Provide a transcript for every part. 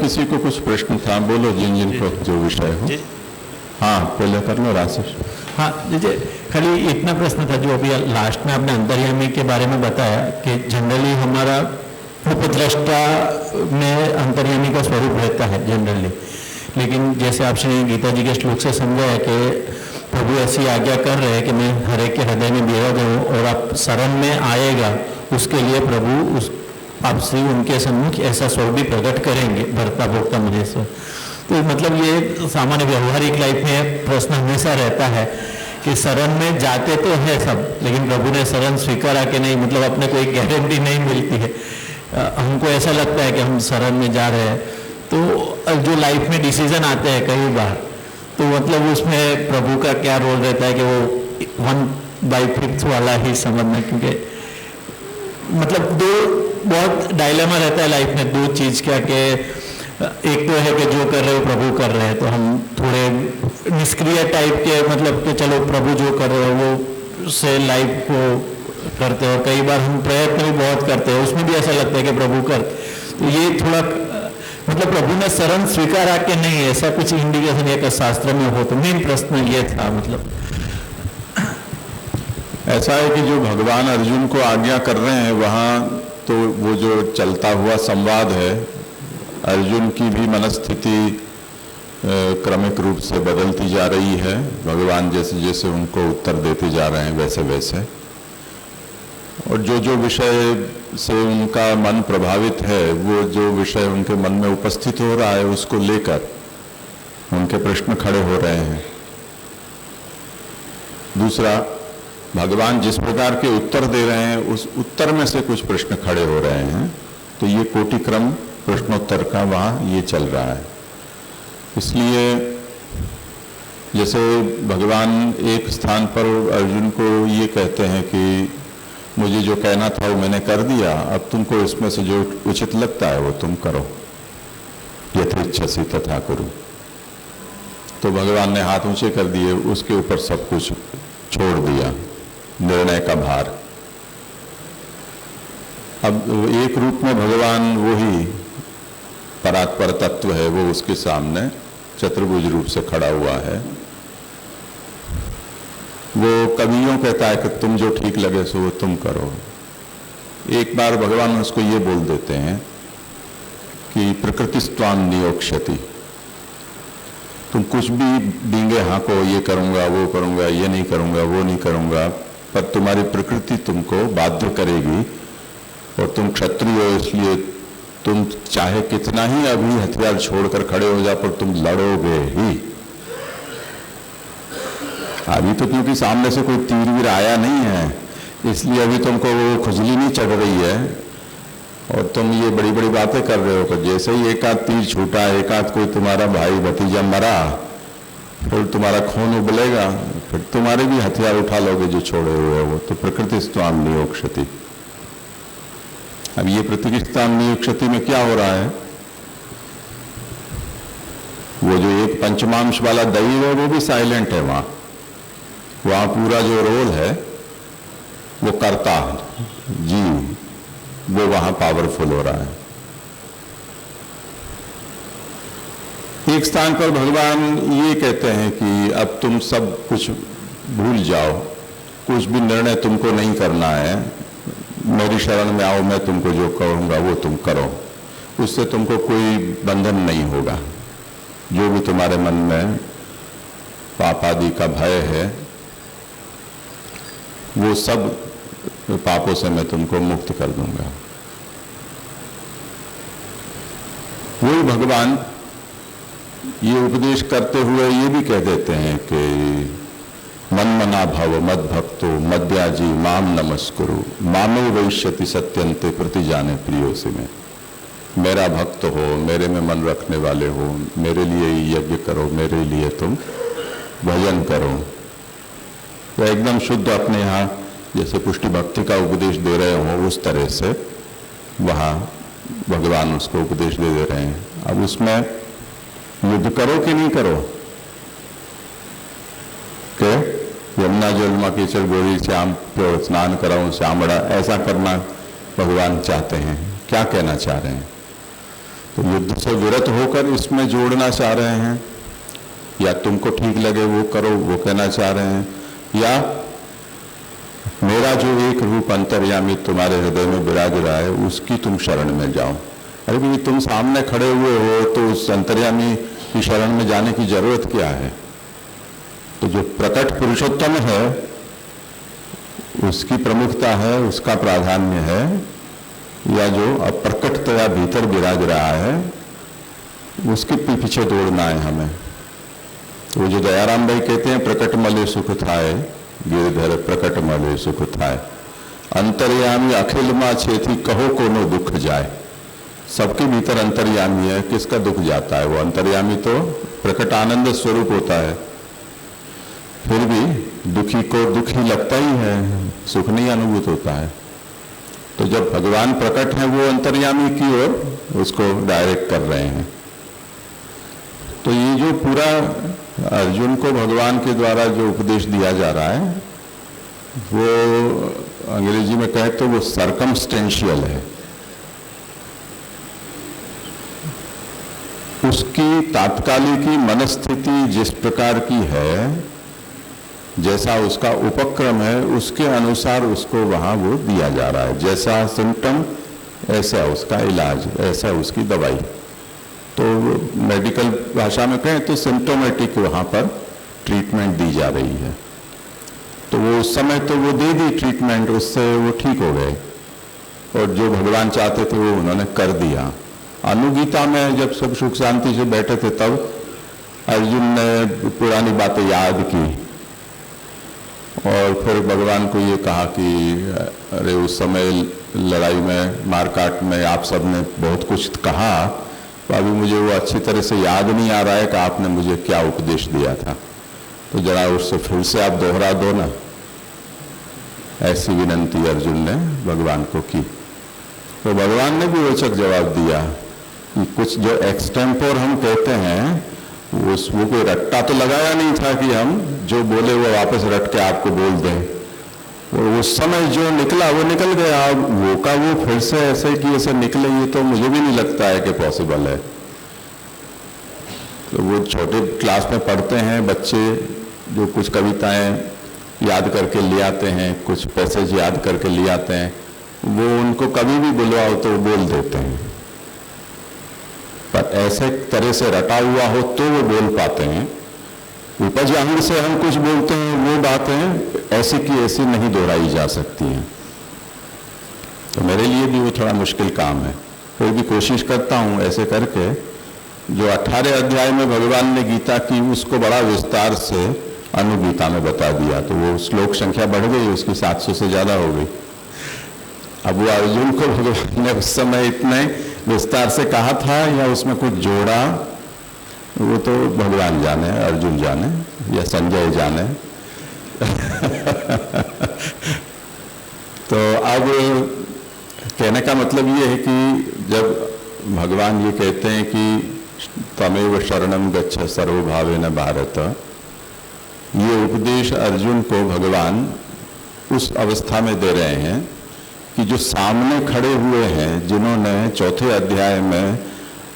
किसी को कुछ प्रश्न था, बोलो जिनको जो विषय हो। हाँ पहले कर लो राशेष। हाँ जी, खाली इतना प्रश्न था जो अभी लास्ट में आपने अंतर्यामी के बारे में बताया कि जनरली हमारा उपद्रष्टा में अंतर्यामी का स्वरूप रहता है जनरली, लेकिन जैसे आपने गीता जी के श्लोक से समझाया कि प्रभु ऐसी आज्ञा कर रहे हैं कि मैं हर एक के हृदय में बिरा जाऊँ और आप शरण में आएगा, उसके लिए प्रभु उस आपसे उनके सम्मुख ऐसा स्वरूप भी प्रकट करेंगे भरता भोक्ता मुझे से। तो मतलब ये सामान्य व्यवहारिक लाइफ में प्रश्न हमेशा रहता है कि शरण में जाते तो है सब, लेकिन प्रभु ने शरण स्वीकारा कि नहीं, मतलब अपने को एक गारंटी नहीं मिलती है। हमको ऐसा लगता है कि हम शरण में जा रहे हैं, तो जो लाइफ में डिसीजन आते हैं कई बार, तो मतलब उसमें प्रभु का क्या रोल रहता है कि वो 1/5 वाला ही समझना, क्योंकि मतलब दो बहुत डायलेमा रहता है लाइफ में, दो चीज क्या कि एक तो है कि जो कर रहे हो प्रभु कर रहे हैं, तो हम थोड़े निष्क्रिय टाइप के, मतलब कि चलो प्रभु जो कर रहे हो वो से लाइफ को करते हो। कई बार हम प्रयत्न भी बहुत करते हैं, उसमें भी ऐसा लगता है कि प्रभु कर, तो ये थोड़ा मतलब प्रभु ने शरण स्वीकारा कि नहीं, ऐसा कुछ इंडिकेशन एक शास्त्र में हो। तो मेन प्रश्न ये था, मतलब ऐसा है कि जो भगवान अर्जुन को आज्ञा कर रहे हैं वहाँ तो वो जो चलता हुआ संवाद है, अर्जुन की भी मनस्थिति क्रमिक रूप से बदलती जा रही है, भगवान जैसे जैसे उनको उत्तर देते जा रहे हैं वैसे वैसे, और जो जो विषय से उनका मन प्रभावित है, वो जो विषय उनके मन में उपस्थित हो रहा है उसको लेकर उनके प्रश्न खड़े हो रहे हैं। दूसरा, भगवान जिस प्रकार के उत्तर दे रहे हैं उस उत्तर में से कुछ प्रश्न खड़े हो रहे हैं, तो ये कोटिक्रम प्रश्नोत्तर का वहाँ ये चल रहा है। इसलिए जैसे भगवान एक स्थान पर अर्जुन को ये कहते हैं कि मुझे जो कहना था वो मैंने कर दिया, अब तुमको इसमें से जो उचित लगता है वो तुम करो, यथेच्छसि तथा करो। तो भगवान ने हाथ ऊंचे कर दिए, उसके ऊपर सब कुछ छोड़ दिया, निर्णय का भार। अब एक रूप में भगवान वही परात्पर तत्व है, वो उसके सामने चतुर्भुज रूप से खड़ा हुआ है। वो कभी यूं कहता है कि तुम जो ठीक लगे सो वो तुम करो। एक बार भगवान उसको ये बोल देते हैं कि प्रकृतिस्त्वां नियोक्ष्यति, तुम कुछ भी डींगे हाँको, ये करूंगा वो करूंगा, ये नहीं करूंगा वो नहीं करूंगा, पर तुम्हारी प्रकृति तुमको बाध्य करेगी, और तुम क्षत्रिय हो इसलिए तुम चाहे कितना ही अभी हथियार छोड़कर खड़े हो जाओ पर तुम लड़ोगे ही। अभी तो क्योंकि सामने से कोई तीर वीर आया नहीं है, इसलिए अभी तुमको वो खुजली नहीं चढ़ रही है और तुम ये बड़ी बड़ी बातें कर रहे हो। पर जैसे ही एक आध तीर छूटा, एक आध कोई तुम्हारा भाई भतीजा मरा, फिर तुम्हारा खून उबलेगा, फिर तुम्हारे भी हथियार उठा लोगे जो छोड़े हुए हो। तो प्रकृतिस्त्वां नियोक्ष्यति। अब ये प्रकृतिस्त्वां नियोक्ष्यति में क्या हो रहा है, वो जो एक पंचमांश वाला दैव है वो भी साइलेंट है। वहां पूरा जो रोल है वो करता है, जीव वो वहां पावरफुल हो रहा है। एक स्थान पर भगवान ये कहते हैं कि अब तुम सब कुछ भूल जाओ, कुछ भी निर्णय तुमको नहीं करना है, मेरी शरण में आओ, मैं तुमको जो कहूंगा वो तुम करो, उससे तुमको कोई बंधन नहीं होगा। जो भी तुम्हारे मन में पाप आदि का भय है वो सब पापों से मैं तुमको मुक्त कर दूंगा। वही भगवान ये उपदेश करते हुए ये भी कह देते हैं कि मन मना भव मद भक्तो मद्याजी माम नमस्कुरु मामे वैश्यति सत्यंते प्रति जाने प्रियो से में। मेरा भक्त हो, मेरे में मन रखने वाले हो, मेरे लिए यज्ञ करो, मेरे लिए तुम भजन करो। तो एकदम शुद्ध अपने यहाँ जैसे पुष्टि भक्ति का उपदेश दे रहे हो उस तरह से वहाँ भगवान उसको उपदेश दे रहे हैं। अब उसमें युद्ध करो कि नहीं करो, के यमुना जलमा कीचड़ गोरी श्याम प्यो स्नान कराऊं श्यामड़ा, ऐसा करना भगवान चाहते हैं। क्या कहना चाह रहे हैं, तो युद्ध से विरत होकर इसमें जोड़ना चाह रहे हैं, या तुमको ठीक लगे वो करो वो कहना चाह रहे हैं, या मेरा जो एक रूप अंतर्यामी तुम्हारे हृदय में विराज रहा है उसकी तुम शरण में जाओ। अरे भाई तुम सामने खड़े हुए हो तो उस अंतर्यामी की शरण में जाने की जरूरत क्या है? तो जो प्रकट पुरुषोत्तम है उसकी प्रमुखता है, उसका प्राधान्य है, या जो अप्रकटतया भीतर विराज रहा है उसके पीछे दौड़ना है हमें। वो जो दयाराम भाई कहते हैं प्रकट मले सुख थाए, गिरधर प्रकट मले सुख थाए, अंतर्यामी अखिल मां छेती कहो कोनो दुख जाए। सबके भीतर अंतर्यामी है, किसका दुख जाता है? वो अंतर्यामी तो प्रकट आनंद स्वरूप होता है, फिर भी दुखी को दुखी लगता ही है, सुख नहीं अनुभूत होता है। तो जब भगवान प्रकट है वो अंतर्यामी की ओर उसको डायरेक्ट कर रहे हैं। तो ये जो पूरा अर्जुन को भगवान के द्वारा जो उपदेश दिया जा रहा है वो अंग्रेजी में कहे तो वो सर्कमस्टेंशियल है। उसकी तात्कालिकी मनस्थिति जिस प्रकार की है, जैसा उसका उपक्रम है उसके अनुसार उसको वहां वो दिया जा रहा है। जैसा सिम्टम ऐसा उसका इलाज, ऐसा उसकी दवाई। तो मेडिकल भाषा में कहें तो सिम्टोमेटिक वहां पर ट्रीटमेंट दी जा रही है। तो वो उस समय तो वो दे दी ट्रीटमेंट, उससे वो ठीक हो गए और जो भगवान चाहते थे वो उन्होंने कर दिया। अनुगीता में जब सब सुख शांति से बैठे थे तब अर्जुन ने पुरानी बातें याद की और फिर भगवान को ये कहा कि अरे उस समय लड़ाई में मारकाट में आप सब ने बहुत कुछ कहा, तो अभी मुझे वो अच्छी तरह से याद नहीं आ रहा है कि आपने मुझे क्या उपदेश दिया था, तो जरा उससे फिर से आप दोहरा दो ना। ऐसी विनंती अर्जुन ने भगवान को की। तो भगवान ने भी रोचक जवाब दिया कि कुछ जो एक्सटेम्पोर हम कहते हैं वो कोई रट्टा तो लगाया नहीं था कि हम जो बोले वो वापस रट के आपको बोल दें। और उस समय जो निकला वो निकल गया, अब वो का वो फिर से ऐसे कि ऐसे निकले ये तो मुझे भी नहीं लगता है कि पॉसिबल है। तो वो छोटे क्लास में पढ़ते हैं बच्चे, जो कुछ कविताएं याद करके ले आते हैं, कुछ पैसेज याद करके ले आते हैं, वो उनको कभी भी बुलवाओ तो वो बोल देते हैं। पर ऐसे तरह से रटा हुआ हो तो वो बोल पाते हैं। उपज अंग से हम कुछ बोलते हैं वो बातें ऐसी की ऐसी नहीं दोहराई जा सकती हैं। तो मेरे लिए भी वो थोड़ा मुश्किल काम है, फिर भी कोशिश करता हूं ऐसे करके। जो 18 अध्याय में भगवान ने गीता की उसको बड़ा विस्तार से अनुगीता में बता दिया, तो वो श्लोक संख्या बढ़ गई, उसकी 700 से ज्यादा हो गई। अब वो अर्जुन को भगवान ने उस समय इतने विस्तार से कहा था या उसमें कुछ जोड़ा, वो तो भगवान जाने, अर्जुन जाने या संजय जाने। तो अब कहने का मतलब ये है कि जब भगवान ये कहते हैं कि तमेव शरणम गच्छ सर्वभावेन भारत, ये उपदेश अर्जुन को भगवान उस अवस्था में दे रहे हैं कि जो सामने खड़े हुए हैं, जिन्होंने चौथे अध्याय में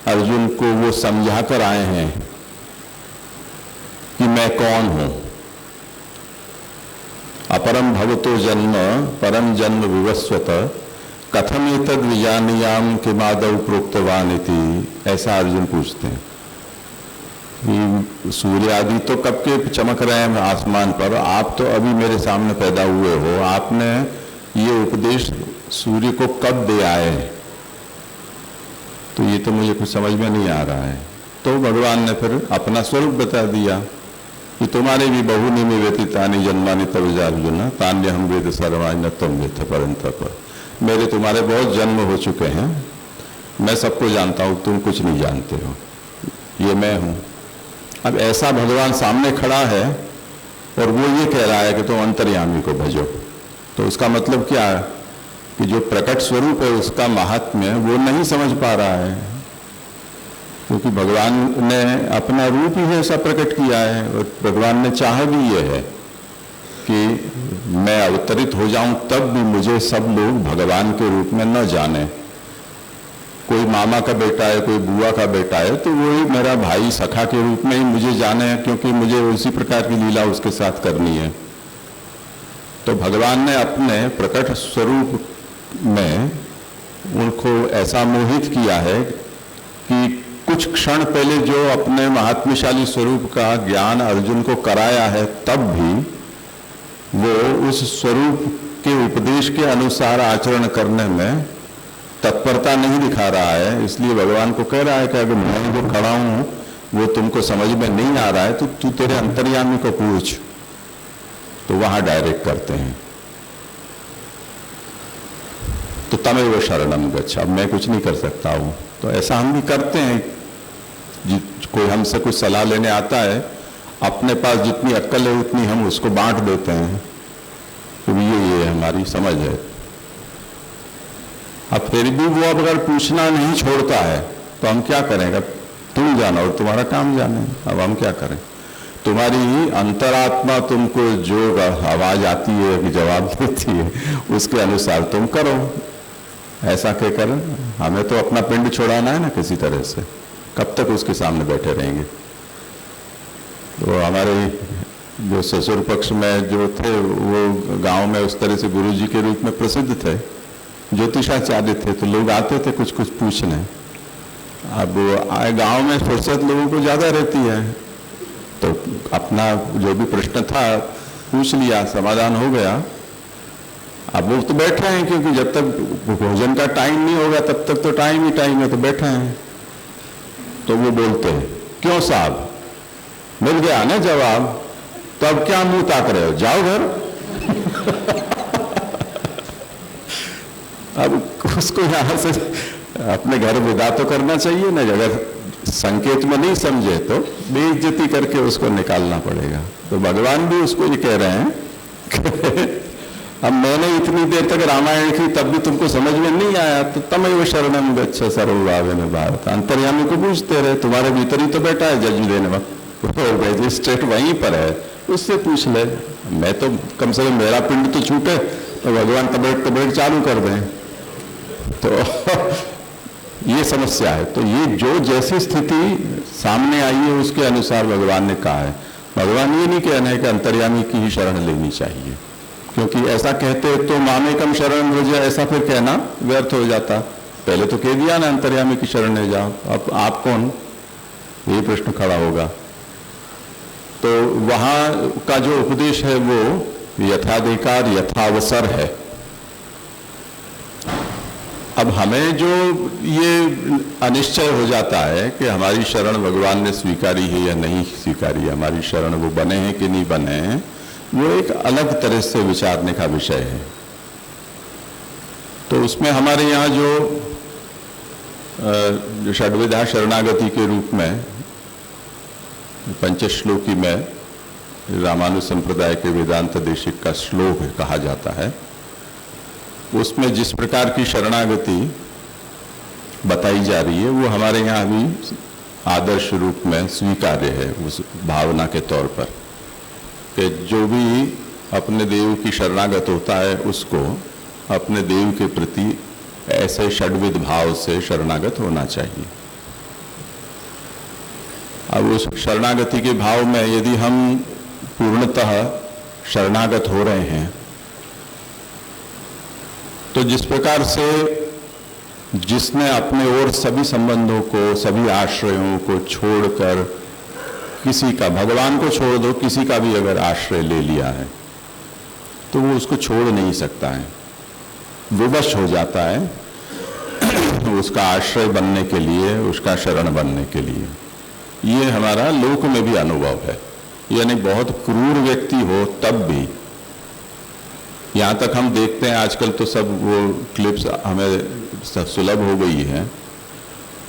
अर्जुन को वो समझा कर आए हैं कि मैं कौन हूं। अपरम भवतो जन्म परम जन्म विवस्वत कथमेतद विजानीयाम किमादौ प्रोक्तवान इति, ऐसा अर्जुन पूछते हैं। सूर्य आदि तो कब के चमक रहे हैं आसमान पर, आप तो अभी मेरे सामने पैदा हुए हो, आपने ये उपदेश सूर्य को कब दे आए? तो ये तो मुझे कुछ समझ में नहीं आ रहा है। तो भगवान ने फिर अपना स्वरूप बता दिया कि तुम्हारे भी बहुनी में व्यतीतानि जन्मानि तव अर्जुन तान्य हम वेद सर्वाणि न तुम वेद परंतप। मेरे तुम्हारे बहुत जन्म हो चुके हैं, मैं सबको जानता हूं, तुम कुछ नहीं जानते हो, ये मैं हूं। अब ऐसा भगवान सामने खड़ा है और वो ये कह रहा है कि तुम अंतर्यामी को भजो। तो उसका मतलब क्या है कि जो प्रकट स्वरूप है उसका महात्म्य वो नहीं समझ पा रहा है, क्योंकि भगवान ने अपना रूप ही ऐसा प्रकट किया है। और भगवान ने चाहा भी ये है कि मैं अवतरित हो जाऊं तब भी मुझे सब लोग भगवान के रूप में न जाने। कोई मामा का बेटा है, कोई बुआ का बेटा है, तो वही मेरा भाई सखा के रूप में ही मुझे जाने हैं, क्योंकि मुझे उसी प्रकार की लीला उसके साथ करनी है। तो भगवान ने अपने प्रकट स्वरूप में उनको ऐसा मोहित किया है कि कुछ क्षण पहले जो अपने महात्म्यशाली स्वरूप का ज्ञान अर्जुन को कराया है, तब भी वो उस स्वरूप के उपदेश के अनुसार आचरण करने में तत्परता नहीं दिखा रहा है। इसलिए भगवान को कह रहा है कि अगर मैं जो खड़ा हूं वो तुमको समझ में नहीं आ रहा है तो तू तेरे अंतर्यामी को पूछ, तो वहां डायरेक्ट करते हैं। तो तमेव शरणम गच्छ, अब मैं कुछ नहीं कर सकता हूं। तो ऐसा हम भी करते हैं, कोई हमसे कुछ सलाह लेने आता है, अपने पास जितनी अक्ल है उतनी हम उसको बांट देते हैं कि ये हमारी समझ है। अब फिर भी वो अब अगर पूछना नहीं छोड़ता है तो हम क्या करेंगे? तुम जानो और तुम्हारा काम जाने, अब हम क्या करें? तुम्हारी अंतरात्मा तुमको जो आवाज आती है कि जवाब देती है, उसके अनुसार तुम करो। ऐसा क्या करें? हमें तो अपना पिंड छोड़ाना है ना किसी तरह से, कब तक उसके सामने बैठे रहेंगे? तो हमारे जो ससुर पक्ष में जो थे वो गांव में उस तरह से गुरुजी के रूप में प्रसिद्ध थे, ज्योतिषाचार्य थे, तो लोग आते थे कुछ कुछ पूछने। अब गांव में फुर्सत लोगों को ज्यादा रहती है, तो अपना जो भी प्रश्न था पूछ लिया, समाधान हो गया। अब वो तो बैठे हैं, क्योंकि जब तक भोजन का टाइम नहीं होगा तब तक तो टाइम ही टाइम है, तो बैठे हैं। तो वो बोलते हैं, क्यों साहब, मिल गया ना जवाब, तो अब क्या मुंह ताक रहे हो, जाओ घर। अब उसको यहां से अपने घर विदा तो करना चाहिए ना, अगर संकेत में नहीं समझे तो बेइज्जती करके उसको निकालना पड़ेगा। तो भगवान भी उसको ये कह रहे हैं अब मैंने इतनी देर तक रामायण की, तब भी तुमको समझ में नहीं आया, तो तमेव शरणम गच्छ सर्वभावेन भारत। अंतर्यामी को पूछते रहे, तुम्हारे भीतर ही तो बैठा है जज देने वक्त, मजिस्ट्रेट वहीं पर है, उससे पूछ ले। मैं तो कम से कम मेरा पिंड तो छूटे, तो भगवान तबेट चालू कर दें। तो ये समस्या है। तो ये जो जैसी स्थिति सामने आई है उसके अनुसार भगवान ने कहा है। भगवान ये नहीं कहना है कि अंतर्यामी की ही शरण लेनी चाहिए, क्योंकि ऐसा कहते तो मामेकम शरण व्रज, ऐसा फिर कहना व्यर्थ हो जाता। पहले तो कह दिया ना अंतर्यामी की शरण ले जाओ, अब आप कौन, ये प्रश्न खड़ा होगा। तो वहां का जो उपदेश है वो यथाधिकार यथावसर है। अब हमें जो ये अनिश्चय हो जाता है कि हमारी शरण भगवान ने स्वीकारी है या नहीं स्वीकारी है, हमारी शरण वो बने हैं कि नहीं बने हैं, वो एक अलग तरह से विचारने का विषय है। तो उसमें हमारे यहाँ जो षड्विधा शरणागति के रूप में पंचश्लोकी में रामानुज संप्रदाय के वेदांत देशिक का श्लोक कहा जाता है, उसमें जिस प्रकार की शरणागति बताई जा रही है वो हमारे यहाँ भी आदर्श रूप में स्वीकार्य है, उस भावना के तौर पर कि जो भी अपने देव की शरणागत होता है उसको अपने देव के प्रति ऐसे षड्विध भाव से शरणागत होना चाहिए। अब उस शरणागति के भाव में यदि हम पूर्णतः शरणागत हो रहे हैं तो जिस प्रकार से जिसने अपने ओर सभी संबंधों को, सभी आश्रयों को छोड़कर किसी का, भगवान को छोड़ दो, किसी का भी अगर आश्रय ले लिया है तो वो उसको छोड़ नहीं सकता है, विवश हो जाता है उसका आश्रय बनने के लिए, उसका शरण बनने के लिए। ये हमारा लोक में भी अनुभव है। यानी बहुत क्रूर व्यक्ति हो तब भी, यहाँ तक हम देखते हैं आजकल तो सब वो क्लिप्स हमें सुलभ हो गई है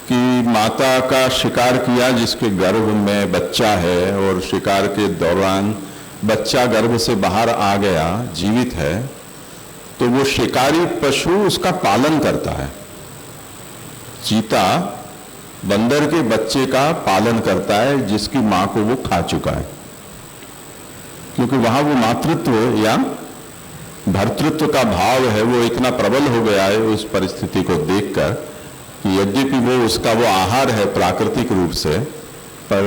कि माता का शिकार किया जिसके गर्भ में बच्चा है और शिकार के दौरान बच्चा गर्भ से बाहर आ गया, जीवित है, तो वो शिकारी पशु उसका पालन करता है। चीता बंदर के बच्चे का पालन करता है जिसकी मां को वो खा चुका है, क्योंकि वहां वो मातृत्व या भर्तृत्व का भाव है वो इतना प्रबल हो गया है उस परिस्थिति को देखकर कि यद्यपि वो उसका वो आहार है प्राकृतिक रूप से, पर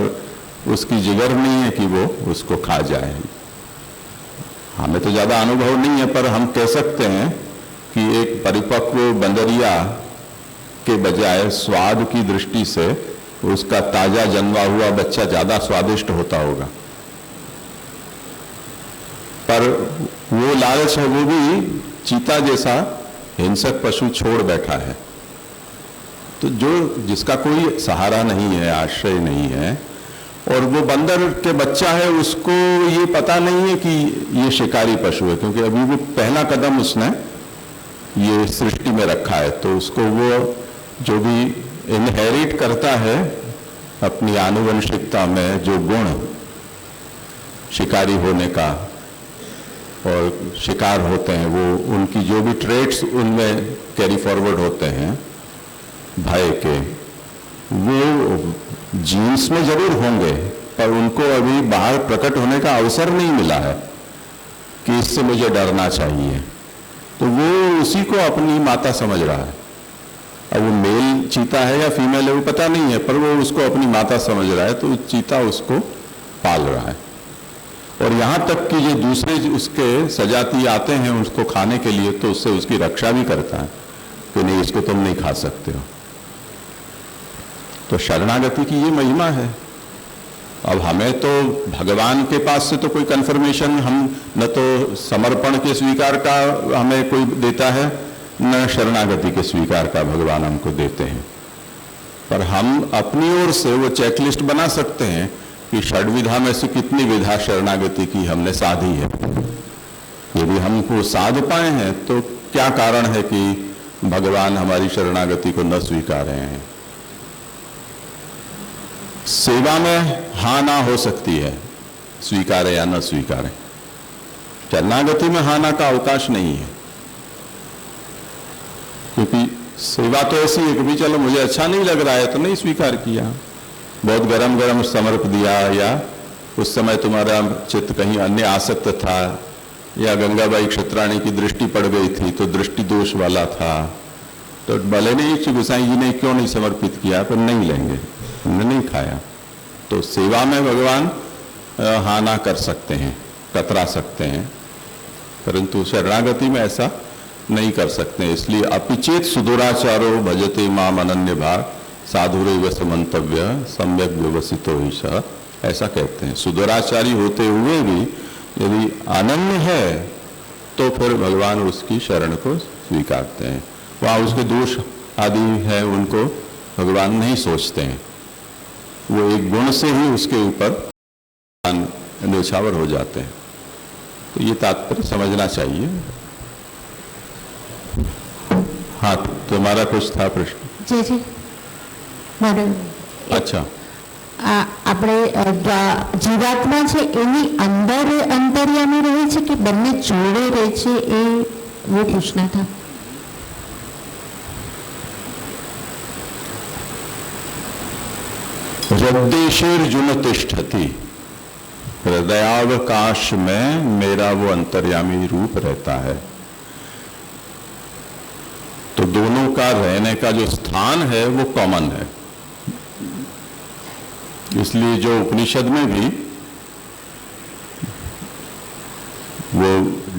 उसकी जिगर नहीं है कि वो उसको खा जाए। हमें तो ज़्यादा अनुभव नहीं है, पर हम कह सकते हैं कि एक परिपक्व बंदरिया के बजाय स्वाद की दृष्टि से उसका ताजा जन्मा हुआ बच्चा ज़्यादा स्वादिष्ट होता होगा। पर वो लालच है, वो भी चीता जैसा हिंसक पशु छोड़ बैठा है। तो जो जिसका कोई सहारा नहीं है, आश्रय नहीं है, और वो बंदर के बच्चा है, उसको ये पता नहीं है कि ये शिकारी पशु है, क्योंकि अभी वो पहला कदम उसने ये सृष्टि में रखा है। तो उसको वो जो भी इनहेरिट करता है अपनी आनुवंशिकता में जो गुण शिकारी होने का और शिकार होते हैं, वो उनकी जो भी ट्रेट्स उनमें कैरी फॉरवर्ड होते हैं भय के, वो जीन्स में जरूर होंगे, पर उनको अभी बाहर प्रकट होने का अवसर नहीं मिला है कि इससे मुझे डरना चाहिए। तो वो उसी को अपनी माता समझ रहा है। अब वो मेल चीता है या फीमेल है वो पता नहीं है, पर वो उसको अपनी माता समझ रहा है, तो चीता उसको पाल रहा है। और यहाँ तक कि जो दूसरे उसके सजाती आते हैं उसको खाने के लिए, तो उससे उसकी रक्षा भी करता है कि नहीं, इसको तुम नहीं खा सकते हो। तो शरणागति की ये महिमा है। अब हमें तो भगवान के पास से तो कोई कन्फर्मेशन, हम न तो समर्पण के स्वीकार का हमें कोई देता है, न शरणागति के स्वीकार का भगवान हमको देते हैं। पर हम अपनी ओर से वो चेकलिस्ट बना सकते हैं कि षड्विधा में से कितनी विधा शरणागति की हमने साधी है। यदि हमको साध पाए हैं तो क्या कारण है कि भगवान हमारी शरणागति को न स्वीकार रहे हैं। सेवा में हाँ ना हो सकती है, स्वीकारे या न स्वीकारे। शरणागति में हाँ ना का अवकाश नहीं है, क्योंकि सेवा तो ऐसी है कि भी चलो मुझे अच्छा नहीं लग रहा है तो नहीं स्वीकार किया, बहुत गरम गरम समर्प दिया, या उस समय तुम्हारा चित्त कहीं अन्य आसक्त था, या गंगाबाई क्षत्राणी की दृष्टि पड़ गई थी तो दृष्टि दोष वाला था, तो भले नहीं गोसाई जी ने क्यों नहीं समर्पित किया, पर नहीं लेंगे, हमने नहीं खाया। तो सेवा में भगवान हाँ ना कर सकते हैं, कतरा सकते हैं, परंतु शरणागति में ऐसा नहीं कर सकते। इसलिए अपिचेत सुदुराचारो भजते माम अनन्य भाग साधुरैव समन्तव्य सम्यक व्यवसितो ईशा, ऐसा कहते हैं। सुदुराचारी होते हुए भी यदि अनन्य है तो फिर भगवान उसकी शरण को स्वीकारते हैं। वहाँ उसके दोष आदि है उनको भगवान नहीं सोचते हैं, वो एक गुण से ही उसके ऊपर न्यौछावर हो जाते हैं। तो ये तात्पर्य समझना चाहिए। हाँ, तुम्हारा कुछ था प्रश्न? जी जी મારો अच्छा, આપણે જીવાત્મા છે એની અંદર અંતર્યામી રહે છે કે બંને જોડે રહે છે, એ वो पूछना था। हृदयेषुर्जुन तिष्ठति, हृदयावकाश में मेरा वो अंतर्यामी रूप रहता है। तो दोनों का रहने का जो स्थान है वो कॉमन है। इसलिए जो उपनिषद में भी वो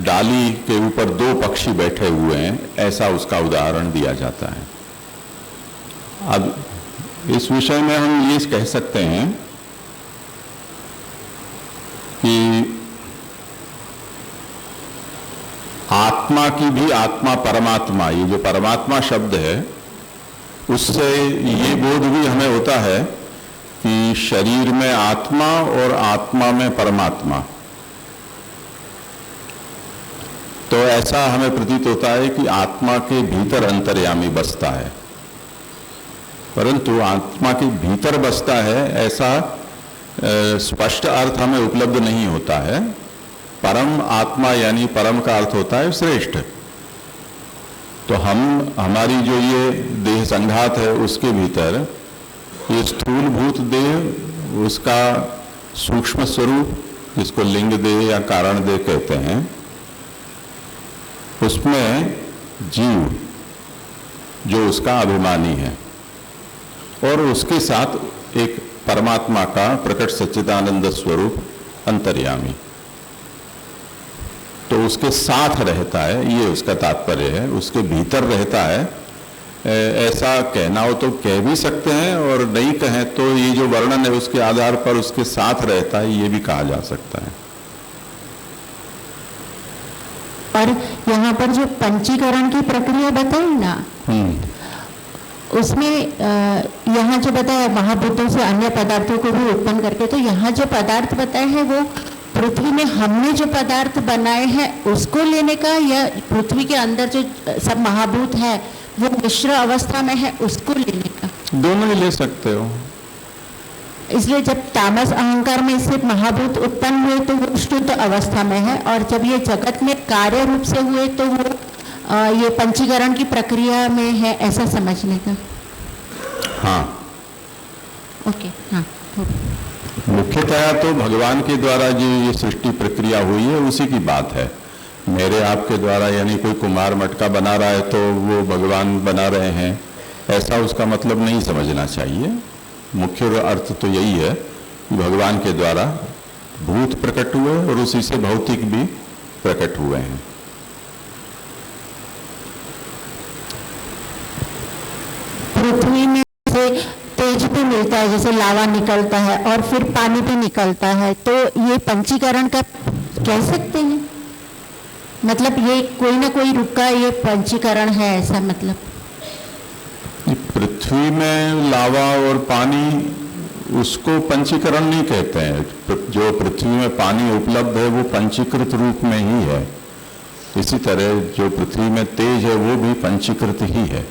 डाली के ऊपर दो पक्षी बैठे हुए हैं, ऐसा उसका उदाहरण दिया जाता है। अब इस विषय में हम ये कह सकते हैं कि आत्मा की भी आत्मा परमात्मा, ये जो परमात्मा शब्द है उससे ये बोध भी हमें होता है कि शरीर में आत्मा और आत्मा में परमात्मा। तो ऐसा हमें प्रतीत होता है कि आत्मा के भीतर अंतर्यामी बसता है, परंतु आत्मा के भीतर बसता है ऐसा स्पष्ट अर्थ हमें उपलब्ध नहीं होता है। परम आत्मा यानी परम का अर्थ होता है श्रेष्ठ। तो हमारी जो ये देह संघात है उसके भीतर ये स्थूलभूत देह, उसका सूक्ष्म स्वरूप जिसको लिंग देह या कारण देह कहते हैं, उसमें जीव जो उसका अभिमानी है, और उसके साथ एक परमात्मा का प्रकट सच्चिदानंद स्वरूप अंतर्यामी, तो उसके साथ रहता है, ये उसका तात्पर्य है। उसके भीतर रहता है, ऐसा कहना हो तो कह भी सकते हैं, और नहीं कहें तो ये जो वर्णन है उसके आधार पर उसके साथ रहता है, ये भी कहा जा सकता है। और यहाँ पर जो पंचीकरण की प्रक्रिया बताई ना, उसमें यहाँ जो बताया महाभूतों से अन्य पदार्थों को भी उत्पन्न करके, तो यहाँ जो पदार्थ बताए हैं वो पृथ्वी में हमने जो पदार्थ बनाए हैं उसको लेने का, या पृथ्वी के अंदर जो सब महाभूत है वो मिश्र अवस्था में है उसको लेने का? दोनों ही ले सकते हो। इसलिए जब तामस अहंकार में से महाभूत उत्पन्न हुए तो वो शुद्ध अवस्था में है, और जब ये जगत में कार्य रूप से हुए तो वो ये पंचीकरण की प्रक्रिया में है, ऐसा समझने का। हाँ, ओके, हाँ। मुख्यतया तो भगवान के द्वारा जो ये सृष्टि प्रक्रिया हुई है उसी की बात है। मेरे आपके द्वारा यानी कोई कुम्हार मटका बना रहा है तो वो भगवान बना रहे हैं, ऐसा उसका मतलब नहीं समझना चाहिए। मुख्य अर्थ तो यही है कि भगवान के द्वारा भूत प्रकट हुए और उसी से भौतिक भी प्रकट हुए हैं। पृथ्वी में से तेज भी मिलता है, जैसे लावा निकलता है और फिर पानी भी निकलता है, तो ये पंचीकरण का कह सकते हैं? मतलब ये कोई ना कोई रूप का ये पंचीकरण है, ऐसा मतलब? पृथ्वी में लावा और पानी उसको पंचीकरण नहीं कहते हैं। जो पृथ्वी में पानी उपलब्ध है वो पंचीकृत रूप में ही है। इसी तरह जो पृथ्वी में तेज है वो भी पंचीकृत ही है।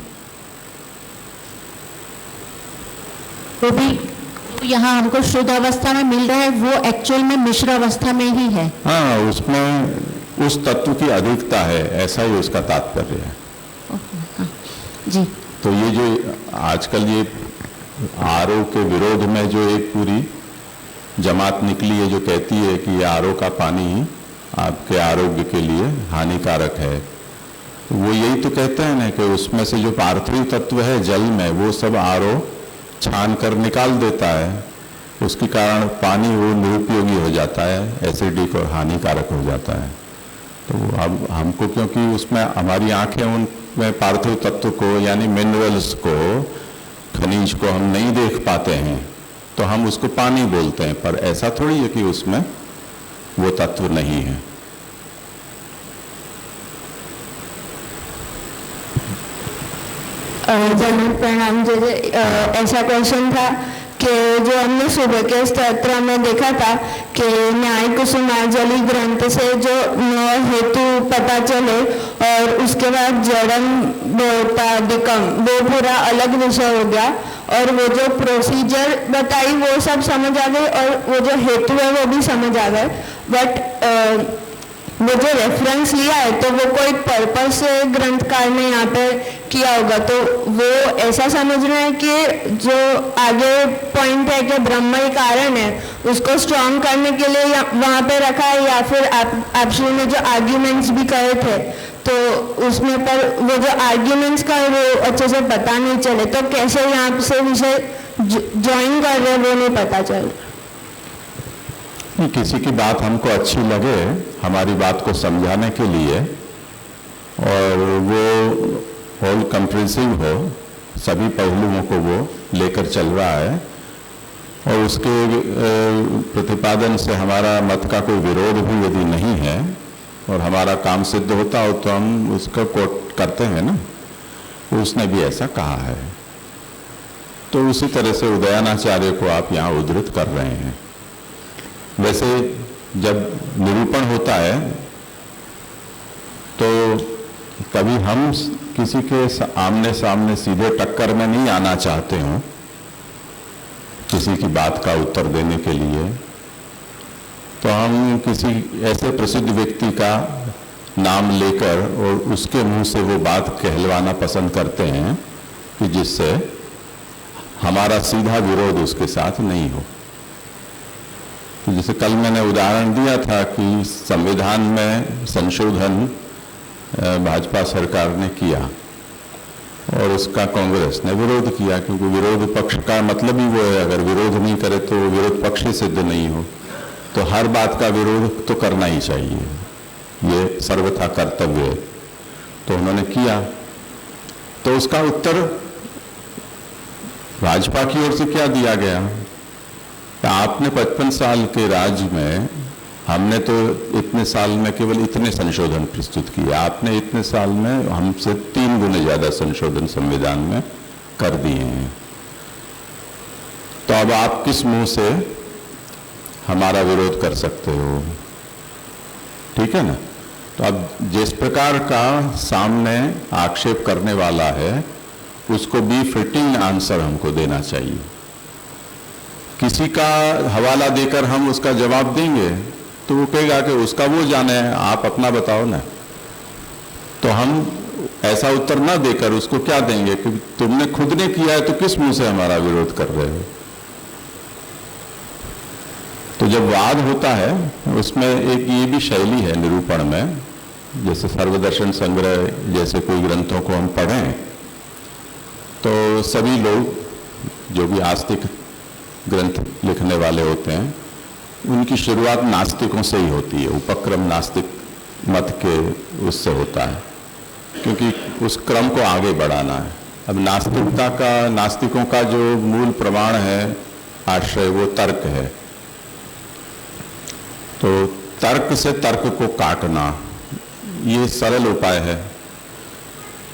वो भी यहाँ हमको शुद्ध अवस्था में मिल रहा है, वो एक्चुअल में मिश्र अवस्था में ही है। हाँ, उसमें उस तत्व की अधिकता है, ऐसा ही उसका तात्पर्य है। हाँ, जी। तो ये जो आजकल ये आरओ के विरोध में जो एक पूरी जमात निकली है जो कहती है कि ये आरओ का पानी आपके आरोग्य के लिए हानिकारक है, तो वो यही तो कहते हैं ना कि उसमें से जो पार्थिव तत्व है जल में वो सब आरओ छान कर निकाल देता है, उसके कारण पानी वो निरुपयोगी हो जाता है, एसिडिक और हानिकारक हो जाता है। तो अब हमको क्योंकि उसमें हमारी आंखें उनमें पार्थिव तत्व को यानी मिनरल्स को, खनिज को हम नहीं देख पाते हैं, तो हम उसको पानी बोलते हैं, पर ऐसा थोड़ी है कि उसमें वो तत्व नहीं है। जन्म प्रणाम। जैसे ऐसा क्वेश्चन था कि जो हमने सुबह के स्तोत्र में देखा था कि न्याय कुसुमांजलि ग्रंथ से जो हेतु पता चले और उसके बाद जड़म भौतादिकम वो पूरा अलग विषय हो गया, और वो जो प्रोसीजर बताई वो सब समझ आ गई और वो जो हेतु है वो भी समझ आ गए, बट वो जो रेफरेंस लिया है तो वो कोई पर्पस से ग्रंथकार ने यहाँ पे किया होगा, तो वो ऐसा समझ रहे हैं कि जो आगे पॉइंट है कि ब्रह्म ही कारण है उसको स्ट्रॉन्ग करने के लिए वहाँ पे रखा है, या फिर आपने ने जो आर्ग्यूमेंट्स भी कहे थे तो उसमें पर वो जो आर्ग्यूमेंट्स का वो अच्छे से पता नहीं चले, तो कैसे यहाँ से विषय ज्वाइन कर रहे हैं वो नहीं पता चल। किसी की बात हमको अच्छी लगे हमारी बात को समझाने के लिए, और वो ऑल कंप्रेंसिव हो, सभी पहलुओं को वो लेकर चल रहा है, और उसके प्रतिपादन से हमारा मत का कोई विरोध भी यदि नहीं है और हमारा काम सिद्ध होता हो तो हम उसको कोट करते हैं ना। उसने भी ऐसा कहा है, तो उसी तरह से उदयनाचार्य को आप यहाँ उद्धृत कर रहे हैं। वैसे जब निरूपण होता है तो कभी हम किसी के आमने सामने सीधे टक्कर में नहीं आना चाहते हो किसी की बात का उत्तर देने के लिए, तो हम किसी ऐसे प्रसिद्ध व्यक्ति का नाम लेकर और उसके मुंह से वो बात कहलवाना पसंद करते हैं कि जिससे हमारा सीधा विरोध उसके साथ नहीं हो। तो जैसे कल मैंने उदाहरण दिया था कि संविधान में संशोधन भाजपा सरकार ने किया, और उसका कांग्रेस ने विरोध किया, क्योंकि विरोध पक्ष का मतलब ही वो है, अगर विरोध नहीं करे तो विरोध पक्ष ही सिद्ध नहीं हो, तो हर बात का विरोध तो करना ही चाहिए, ये सर्वथा कर्तव्य है। तो उन्होंने किया, तो उसका उत्तर भाजपा की ओर से क्या दिया गया? आपने 55 साल के राज में, हमने तो इतने साल में केवल इतने संशोधन प्रस्तुत किए, आपने इतने साल में हमसे 3 गुने ज्यादा संशोधन संविधान में कर दिए हैं। तो अब आप किस मुंह से हमारा विरोध कर सकते हो? ठीक है ना? तो अब जिस प्रकार का सामने आक्षेप करने वाला है उसको भी फिटिंग आंसर हमको देना चाहिए। किसी का हवाला देकर हम उसका जवाब देंगे तो वो कहेगा कि उसका वो जाने, आप अपना बताओ ना। तो हम ऐसा उत्तर ना देकर उसको क्या देंगे कि तुमने खुद ने किया है तो किस मुंह से हमारा विरोध कर रहे हो? तो जब वाद होता है उसमें एक ये भी शैली है निरूपण में, जैसे सर्वदर्शन संग्रह जैसे कोई ग्रंथों को हम पढ़ें तो सभी लोग जो भी आस्तिक ग्रंथ लिखने वाले होते हैं उनकी शुरुआत नास्तिकों से ही होती है, उपक्रम नास्तिक मत के उससे होता है, क्योंकि उस क्रम को आगे बढ़ाना है। अब नास्तिकता का, नास्तिकों का जो मूल प्रमाण है, आश्रय, वो तर्क है। तो तर्क से तर्क को काटना ये सरल उपाय है।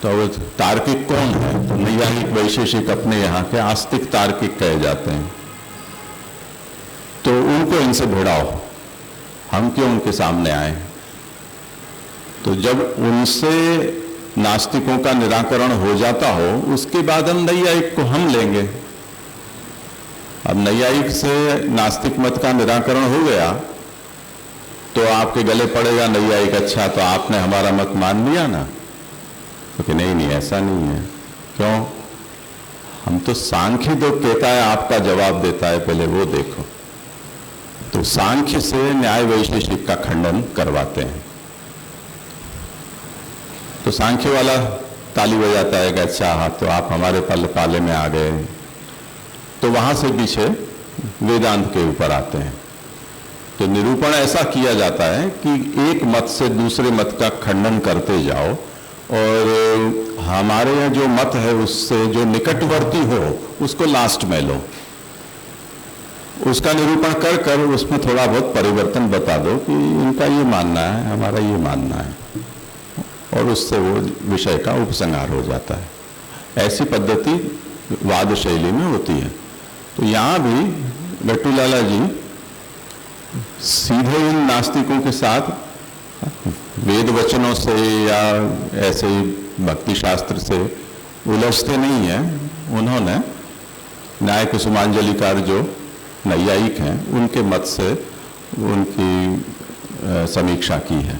तो तार्किक कौन है? तो नैयायिक वैशेषिक अपने यहाँ के आस्तिक तार्किक कहे जाते हैं। तो उनको इनसे भिड़ाओ, हम क्यों उनके सामने आए? तो जब उनसे नास्तिकों का निराकरण हो जाता हो उसके बाद हम नैयायिक को हम लेंगे। अब नैयायिक से नास्तिक मत का निराकरण हो गया तो आपके गले पड़ेगा नैयायिक, अच्छा तो आपने हमारा मत मान लिया ना? तो नहीं, ऐसा नहीं है। क्यों? हम तो सांख्य जो कहता है आपका जवाब देता है, पहले वो देखो। तो सांख्य से न्याय वैशेषिक का खंडन करवाते हैं। तो सांख्य वाला ताली बजाता है कि अच्छा हाँ, तो आप हमारे पाले में आ गए। तो वहां से पीछे वेदांत के ऊपर आते हैं। तो निरूपण ऐसा किया जाता है कि एक मत से दूसरे मत का खंडन करते जाओ और हमारे यहाँ जो मत है उससे जो निकटवर्ती हो उसको लास्ट में लो, उसका निरूपण कर कर उसमें थोड़ा बहुत परिवर्तन बता दो कि इनका ये मानना है, हमारा ये मानना है, और उससे वो विषय का उपसंहार हो जाता है। ऐसी पद्धति वाद शैली में होती है। तो यहाँ भी गट्टू लाला जी सीधे इन नास्तिकों के साथ वेद वचनों से या ऐसे ही भक्ति शास्त्र से उलझते नहीं है। उन्होंने न्याय कुसुमांजलिकार जो नैयायिक हैं उनके मत से उनकी समीक्षा की है।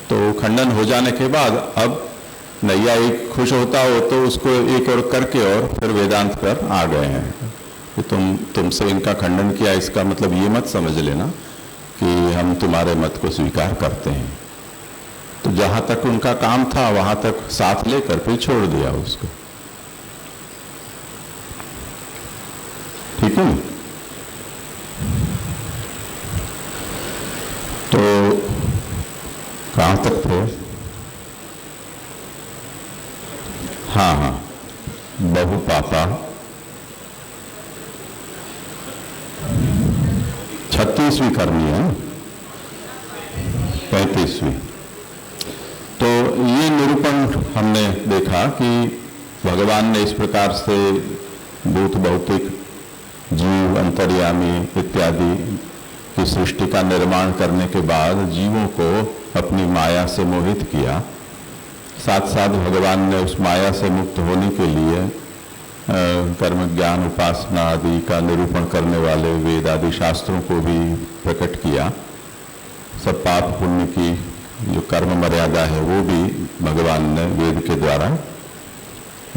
तो खंडन हो जाने के बाद अब नैयायिक खुश होता हो तो उसको एक और करके और फिर वेदांत पर आ गए हैं कि तुमसे इनका खंडन किया, इसका मतलब ये मत समझ लेना कि हम तुम्हारे मत को स्वीकार करते हैं। तो जहां तक उनका काम था वहां तक साथ लेकर फिर छोड़ दिया उसको। ठीक है। तो कहां तक थे? हाँ, बहु पापा 36वीं करनी है, 35वीं। तो ये निरूपण हमने देखा कि भगवान ने इस प्रकार से भूत, भौतिक, जीव, अंतर्यामी इत्यादि की सृष्टि का निर्माण करने के बाद जीवों को अपनी माया से मोहित किया। साथ साथ भगवान ने उस माया से मुक्त होने के लिए कर्म, ज्ञान, उपासना आदि का निरूपण करने वाले वेद आदि शास्त्रों को भी प्रकट किया। सब पाप पुण्य की जो कर्म मर्यादा है वो भी भगवान ने वेद के द्वारा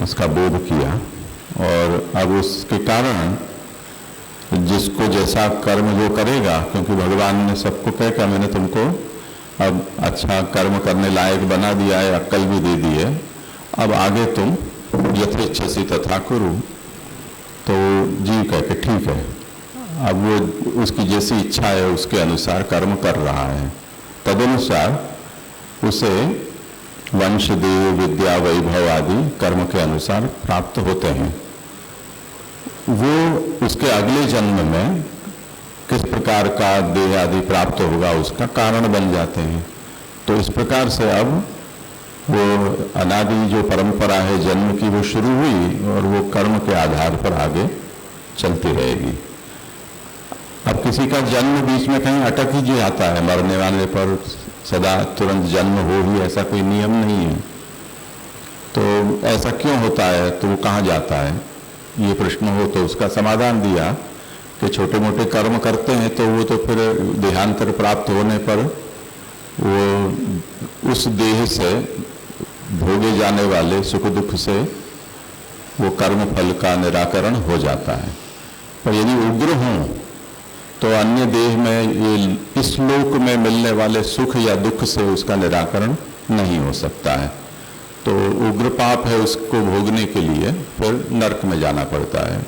उसका बोध किया। और अब उसके कारण जिसको जैसा कर्म जो करेगा, क्योंकि भगवान ने सबको कह के मैंने तुमको अब अच्छा कर्म करने लायक बना दिया है, अक्ल भी दे दी है, अब आगे तुम यथेच्छसी तथा कुरु, तो जीव कह के ठीक है, अब वो उसकी जैसी इच्छा है उसके अनुसार कर्म कर रहा है, तदनुसार उसे वंश, देव, विद्या, वैभव आदि कर्म के अनुसार प्राप्त होते हैं। वो उसके अगले जन्म में किस प्रकार का देह आदि प्राप्त होगा उसका कारण बन जाते हैं। तो इस प्रकार से अब वो अनादि जो परंपरा है जन्म की वो शुरू हुई और वो कर्म के आधार पर आगे चलती रहेगी। अब किसी का जन्म बीच में कहीं अटक ही जाता है, मरने वाले पर सदा तुरंत जन्म हो ही ऐसा कोई नियम नहीं है। तो ऐसा क्यों होता है, तो वो कहाँ जाता है, ये प्रश्न हो तो उसका समाधान दिया कि छोटे मोटे कर्म करते हैं तो वो तो फिर देहांतर प्राप्त होने पर वो उस देह से भोगे जाने वाले सुख दुख से वो कर्म फल का निराकरण हो जाता है। पर यदि उग्र हों तो अन्य देह में ये इस लोक में मिलने वाले सुख या दुख से उसका निराकरण नहीं हो सकता है। तो उग्र पाप है उसको भोगने के लिए फिर नरक में जाना पड़ता है,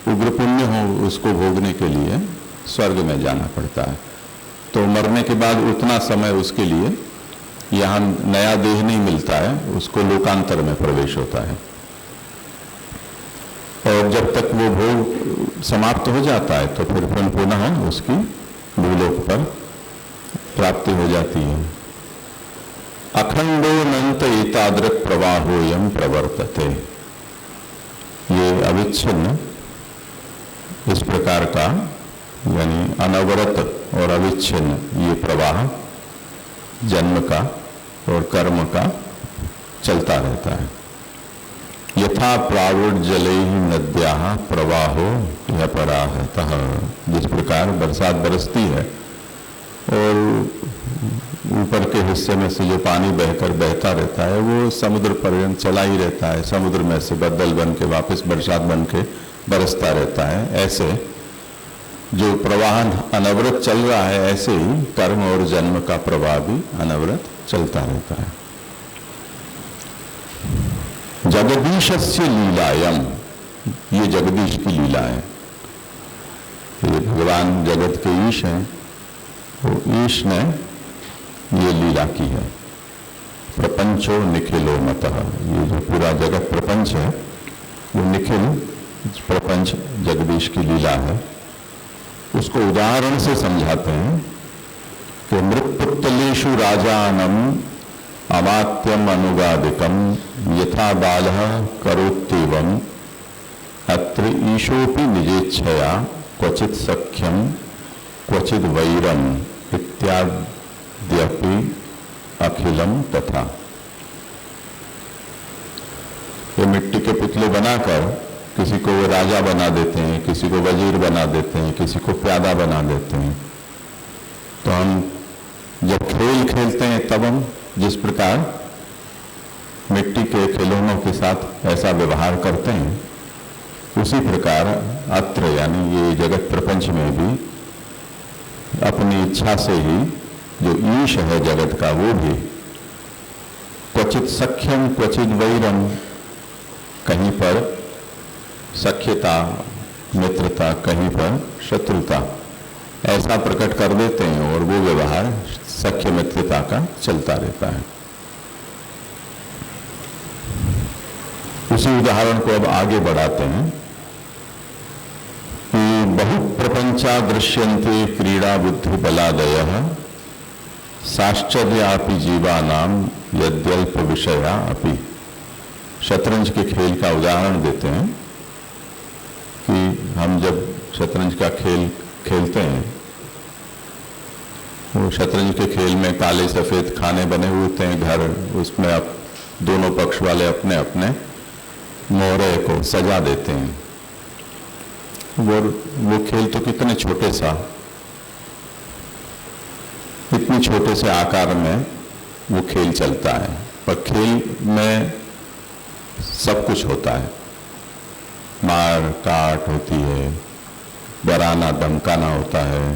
उग्र पुण्य हो उसको भोगने के लिए स्वर्ग में जाना पड़ता है। तो मरने के बाद उतना समय उसके लिए यहाँ नया देह नहीं मिलता है, उसको लोकांतर में प्रवेश होता है। और जब तक वो भोग समाप्त हो जाता है तो फिर पुनः उसकी भूलोक पर प्राप्ति हो जाती है। अखंडोऽनंत एतादृक् प्रवाहोऽयं प्रवर्तते, ये अविच्छिन्न इस प्रकार का यानी अनवरत और अविच्छिन्न ये प्रवाह जन्म का और कर्म का चलता रहता है। यथा प्रावुर्जलैः नद्याः प्रवाहो ह्यपराहतः, जिस प्रकार बरसात बरसती है और ऊपर के हिस्से में से जो पानी बहकर बहता रहता है वो समुद्र पर्यंत चला ही रहता है, समुद्र में से बदल बन के वापस बरसात बन के बरसता रहता है। ऐसे जो प्रवाह अनवरत चल रहा है, ऐसे ही कर्म और जन्म का प्रवाह भी अनवरत चलता रहता है। जगदीशस्य लीलायम, ये जगदीश की लीला है। ये भगवान जगत के ईश हैं, वो ईश ने ये लीला की है। प्रपंचो निखिलो मतः, ये जो पूरा जगत प्रपंच है वो निखिल प्रपंच जगदीश की लीला है। उसको उदाहरण से समझाते हैं कि मृत्पुत्तलेषु राजानम अमात्यम अनुगादिकम यथा बालः करोत्येवम् अत्र ईशोपि निजेच्छया क्वचित् सख्यम क्वचित् वैरम इत्याद्यपि अखिलम तथा। ये मिट्टी के पुतले बनाकर किसी को वो राजा बना देते हैं, किसी को वजीर बना देते हैं, किसी को प्यादा बना देते हैं। तो हम जब खेल खेलते हैं तब हम जिस प्रकार मिट्टी के खिलौनों के साथ ऐसा व्यवहार करते हैं, उसी प्रकार अत्र यानी ये जगत प्रपंच में भी अपनी इच्छा से ही जो ईश है जगत का वो भी क्वचित सख्यम क्वचित वैरम, कहीं पर सख्यता मित्रता, कहीं पर शत्रुता ऐसा प्रकट कर देते हैं और वो व्यवहार सख्य मित्रता का चलता रहता है। उसी उदाहरण को अब आगे बढ़ाते हैं कि बहु प्रपंचा दृश्यन्ते क्रीड़ा बुद्धि बलादयः साश्चर्यापि जीवानाम यद्यल्प विषया अपि। शतरंज के खेल का उदाहरण देते हैं कि हम जब शतरंज का खेल खेलते हैं, वो शतरंज के खेल में काले सफेद खाने बने हुए होते हैं घर, उसमें अब दोनों पक्ष वाले अपने अपने मोहरे को सजा देते हैं। वो खेल तो कितने छोटे सा, इतने छोटे से आकार में वो खेल चलता है, पर खेल में सब कुछ होता है। मार काट होती है, डराना धमकाना होता है,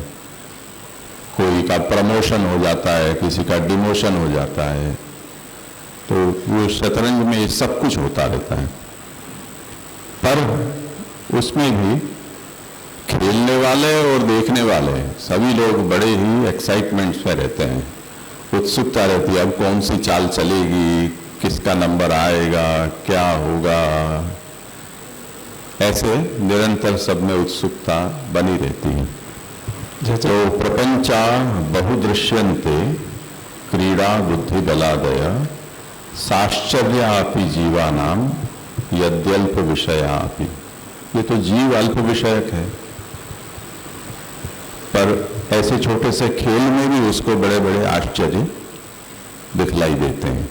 कोई का प्रमोशन हो जाता है, किसी का डिमोशन हो जाता है। तो वो शतरंज में ये सब कुछ होता रहता है। पर उसमें भी खेलने वाले और देखने वाले सभी लोग बड़े ही एक्साइटमेंट में रहते हैं, उत्सुकता रहती है, अब कौन सी चाल चलेगी, किसका नंबर आएगा, क्या होगा, ऐसे निरंतर सब में उत्सुकता बनी रहती है। तो प्रपंचा बहुदृश्यन्ते क्रीड़ा बुद्धि बलादय साश्चर्यापि जीवानाम यद्यल्प विषयापि। ये तो जीव अल्प विषयक है, पर ऐसे छोटे से खेल में भी उसको बड़े बड़े आश्चर्य दिखलाई देते हैं।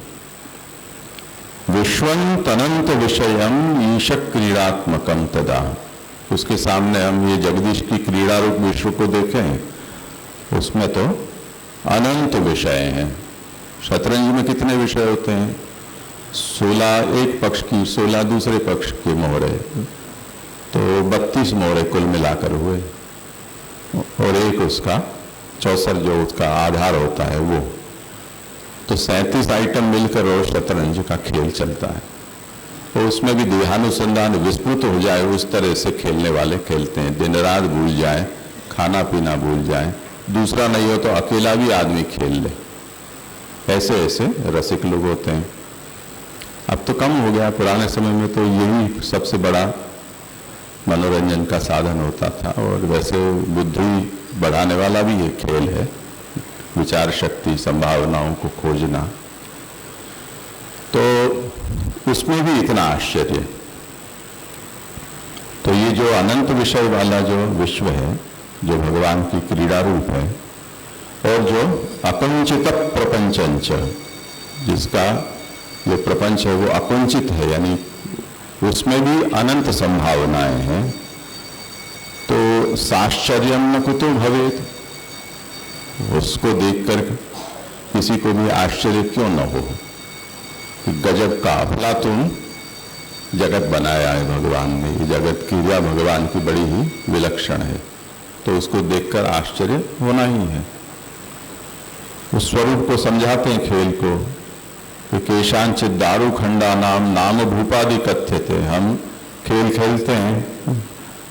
विश्वं तनंत विषयम ईश क्रीड़ात्मकम तदा। उसके सामने हम ये जगदीश की क्रीड़ा रूप विश्व को देखें, उसमें तो अनंत विषय हैं। शतरंज में कितने विषय होते हैं? 16 एक पक्ष की, 16 दूसरे पक्ष के मोहरे, तो 32 मोहरे कुल मिलाकर हुए, और एक उसका 64 जो उसका आधार होता है वो, तो 37 आइटम मिलकर और शतरंज का खेल चलता है। तो उसमें भी देहानुसंधान विस्तृत हो जाए उस तरह से खेलने वाले खेलते हैं, दिन रात भूल जाए, खाना पीना भूल जाए, दूसरा नहीं हो तो अकेला भी आदमी खेल ले, ऐसे ऐसे रसिक लोग होते हैं। अब तो कम हो गया, पुराने समय में तो यही सबसे बड़ा मनोरंजन का साधन होता था, और वैसे बुद्धि बढ़ाने वाला भी ये खेल है, विचार शक्ति, संभावनाओं को खोजना। तो उसमें भी इतना आश्चर्य। तो ये जो अनंत विषय वाला जो विश्व है, जो भगवान की क्रीड़ा रूप है, और जो अकुंचित प्रपंचंच, जिसका जो प्रपंच है वो अकुंचित है, यानी उसमें भी अनंत संभावनाएं हैं। तो साश्चर्यम न कुतो भवेत, उसको देखकर किसी को भी आश्चर्य क्यों न हो कि गजब का अफलातून जगत बनाया है भगवान ने, ये जगत क्रिया भगवान की बड़ी ही विलक्षण है, तो उसको देखकर आश्चर्य होना ही है। उस स्वरूप को समझाते हैं खेल को कि केशांचित दारू खंडा नाम भूपादि कथ्यते। हम खेल खेलते हैं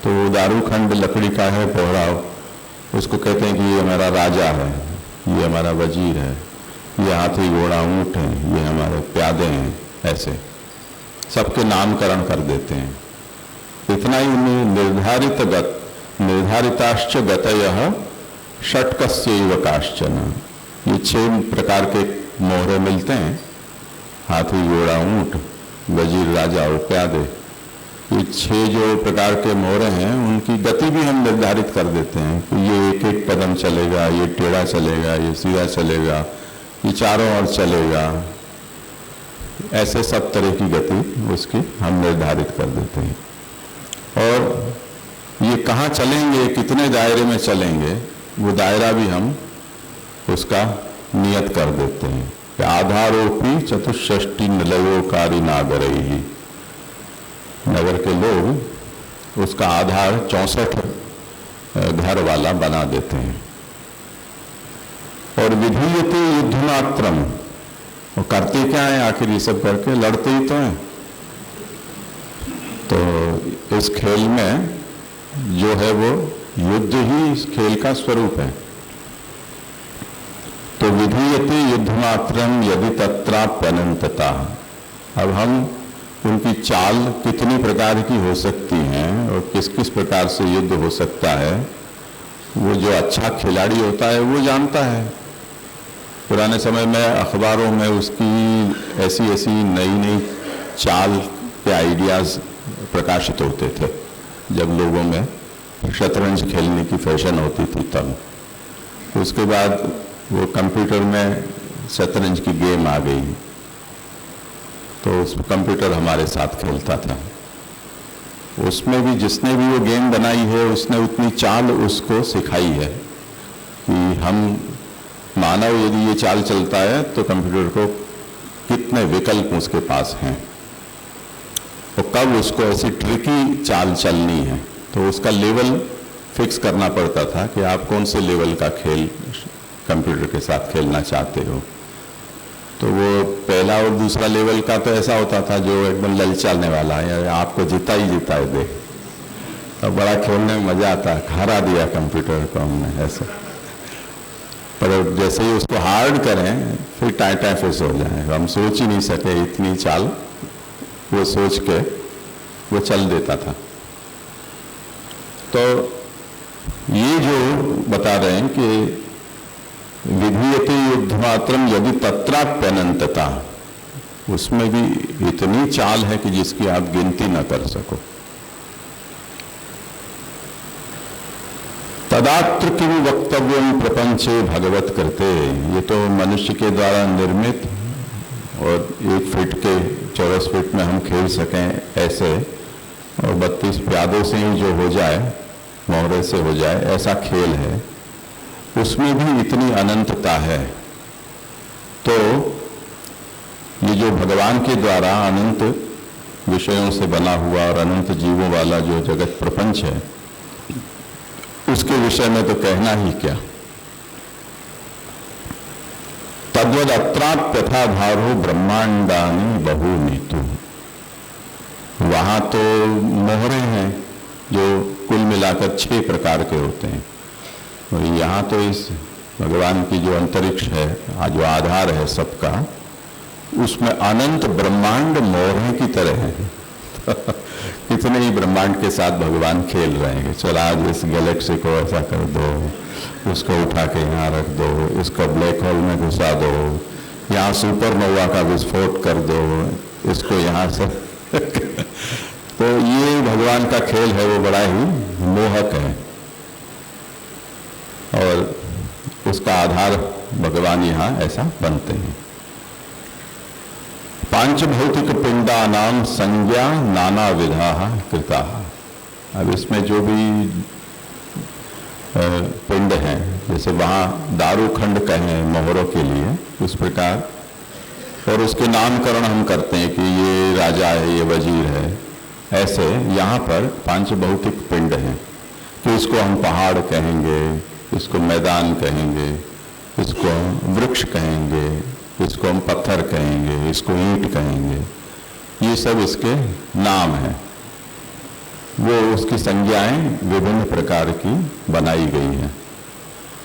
तो दारू खंड लकड़ी का है पोहरा, उसको कहते हैं कि ये हमारा राजा है, ये हमारा वजीर है, ये हाथी घोड़ा ऊंट है, ये हमारे प्यादे हैं, ऐसे सबके नामकरण कर देते हैं। इतना ही निर्धारिताश्च गतयः षट्कस्यैव काश्चन, ये 6 प्रकार के मोहरे मिलते हैं, हाथी घोड़ा ऊंट वजीर राजा और प्यादे। ये 6 जो प्रकार के मोहरे हैं उनकी गति भी हम निर्धारित कर देते हैं कि ये एक एक कदम चलेगा, ये टेढ़ा चलेगा, ये सीधा चलेगा, ये चारों ओर चलेगा, ऐसे सब तरह की गति उसकी हम निर्धारित कर देते हैं। और ये कहाँ चलेंगे, कितने दायरे में चलेंगे, वो दायरा भी हम उसका नियत कर देते हैं। आधारोपी चतुष्षष्टि निलयोकारी नागरैहि, नगर के लोग उसका आधार 64 घर वाला बना देते हैं। और विधीयते युद्धमात्रम, वो करते क्या है आखिर ये सब करके? लड़ते ही तो हैं। तो इस खेल में जो है वो युद्ध ही इस खेल का स्वरूप है। तो विधीयते युद्धमात्रम यदि तत्राप्यनंतता। अब हम उनकी चाल कितनी प्रकार की हो सकती हैं और किस किस प्रकार से युद्ध हो सकता है, वो जो अच्छा खिलाड़ी होता है वो जानता है। पुराने समय में अखबारों में उसकी ऐसी ऐसी नई नई चाल के आइडियाज़ प्रकाशित होते थे, जब लोगों में शतरंज खेलने की फैशन होती थी तब। उसके बाद वो कंप्यूटर में शतरंज की गेम आ गई, तो उस कंप्यूटर हमारे साथ खेलता था। उसमें भी जिसने भी वो गेम बनाई है उसने उतनी चाल उसको सिखाई है कि हम मानव यदि ये चाल चलता है तो कंप्यूटर को कितने विकल्प उसके पास हैं, तो कब उसको ऐसी ट्रिकी चाल चलनी है, तो उसका लेवल फिक्स करना पड़ता था कि आप कौन से लेवल का खेल कंप्यूटर के साथ खेलना चाहते हो। तो वो पहला और दूसरा लेवल का तो ऐसा होता था जो एकदम ललचाने वाला है, आपको जीता ही दे, तो बड़ा खेलने में मजा आता, हरा दिया कंप्यूटर को हमने ऐसा। पर जैसे ही उसको हार्ड करें फिर टाइम फिर हो जाए, हम सोच ही नहीं सके इतनी चाल, वो सोच के वो चल देता था। तो ये जो बता रहे हैं कि विधीयते युद्धमात्रम यदि तत्राप्यनंतता, उसमें भी इतनी चाल है कि जिसकी आप गिनती न कर सको। तदात्र किम वक्तव्यम प्रपंचे भगवत करते, ये तो मनुष्य के द्वारा निर्मित और 1 फीट के चौरस फीट में हम खेल सकें ऐसे, और 32 प्यादों से ही जो हो जाए, मोहरे से हो जाए, ऐसा खेल है, उसमें भी इतनी अनंतता है। तो ये जो भगवान के द्वारा अनंत विषयों से बना हुआ और अनंत जीवों वाला जो जगत प्रपंच है, उसके विषय में तो कहना ही क्या। तद्वद अत्राप्यथा भारो ब्रह्मांडानि बहुनीतु, वहां तो मोहरे हैं जो कुल मिलाकर 6 प्रकार के होते हैं, और यहाँ तो इस भगवान की जो अंतरिक्ष है, जो आधार है सबका, उसमें अनंत ब्रह्मांड मोहरे की तरह है। कितने ही ब्रह्मांड के साथ भगवान खेल रहे हैं। चल आज इस गैलेक्सी को ऐसा कर दो, उसको उठा के यहाँ रख दो, इसको ब्लैक होल में घुसा दो, यहाँ सुपरनोवा का विस्फोट कर दो, इसको यहाँ से तो ये भगवान का खेल है, वो बड़ा ही मोहक है, और उसका आधार भगवान यहाँ ऐसा बनते हैं। पांच भौतिक पिंडानाम संज्ञा नाना विधा कृता। अब इसमें जो भी पिंड हैं, जैसे वहाँ दारूखंड कहें मोहरों के लिए, उस प्रकार, और उसके नामकरण हम करते हैं कि ये राजा है, ये वजीर है, ऐसे यहाँ पर 5 भौतिक पिंड हैं कि इसको हम पहाड़ कहेंगे, इसको मैदान कहेंगे, इसको हम वृक्ष कहेंगे, इसको हम पत्थर कहेंगे, इसको ईंट कहेंगे, ये सब इसके नाम हैं। वो उसकी संज्ञाएं विभिन्न प्रकार की बनाई गई हैं।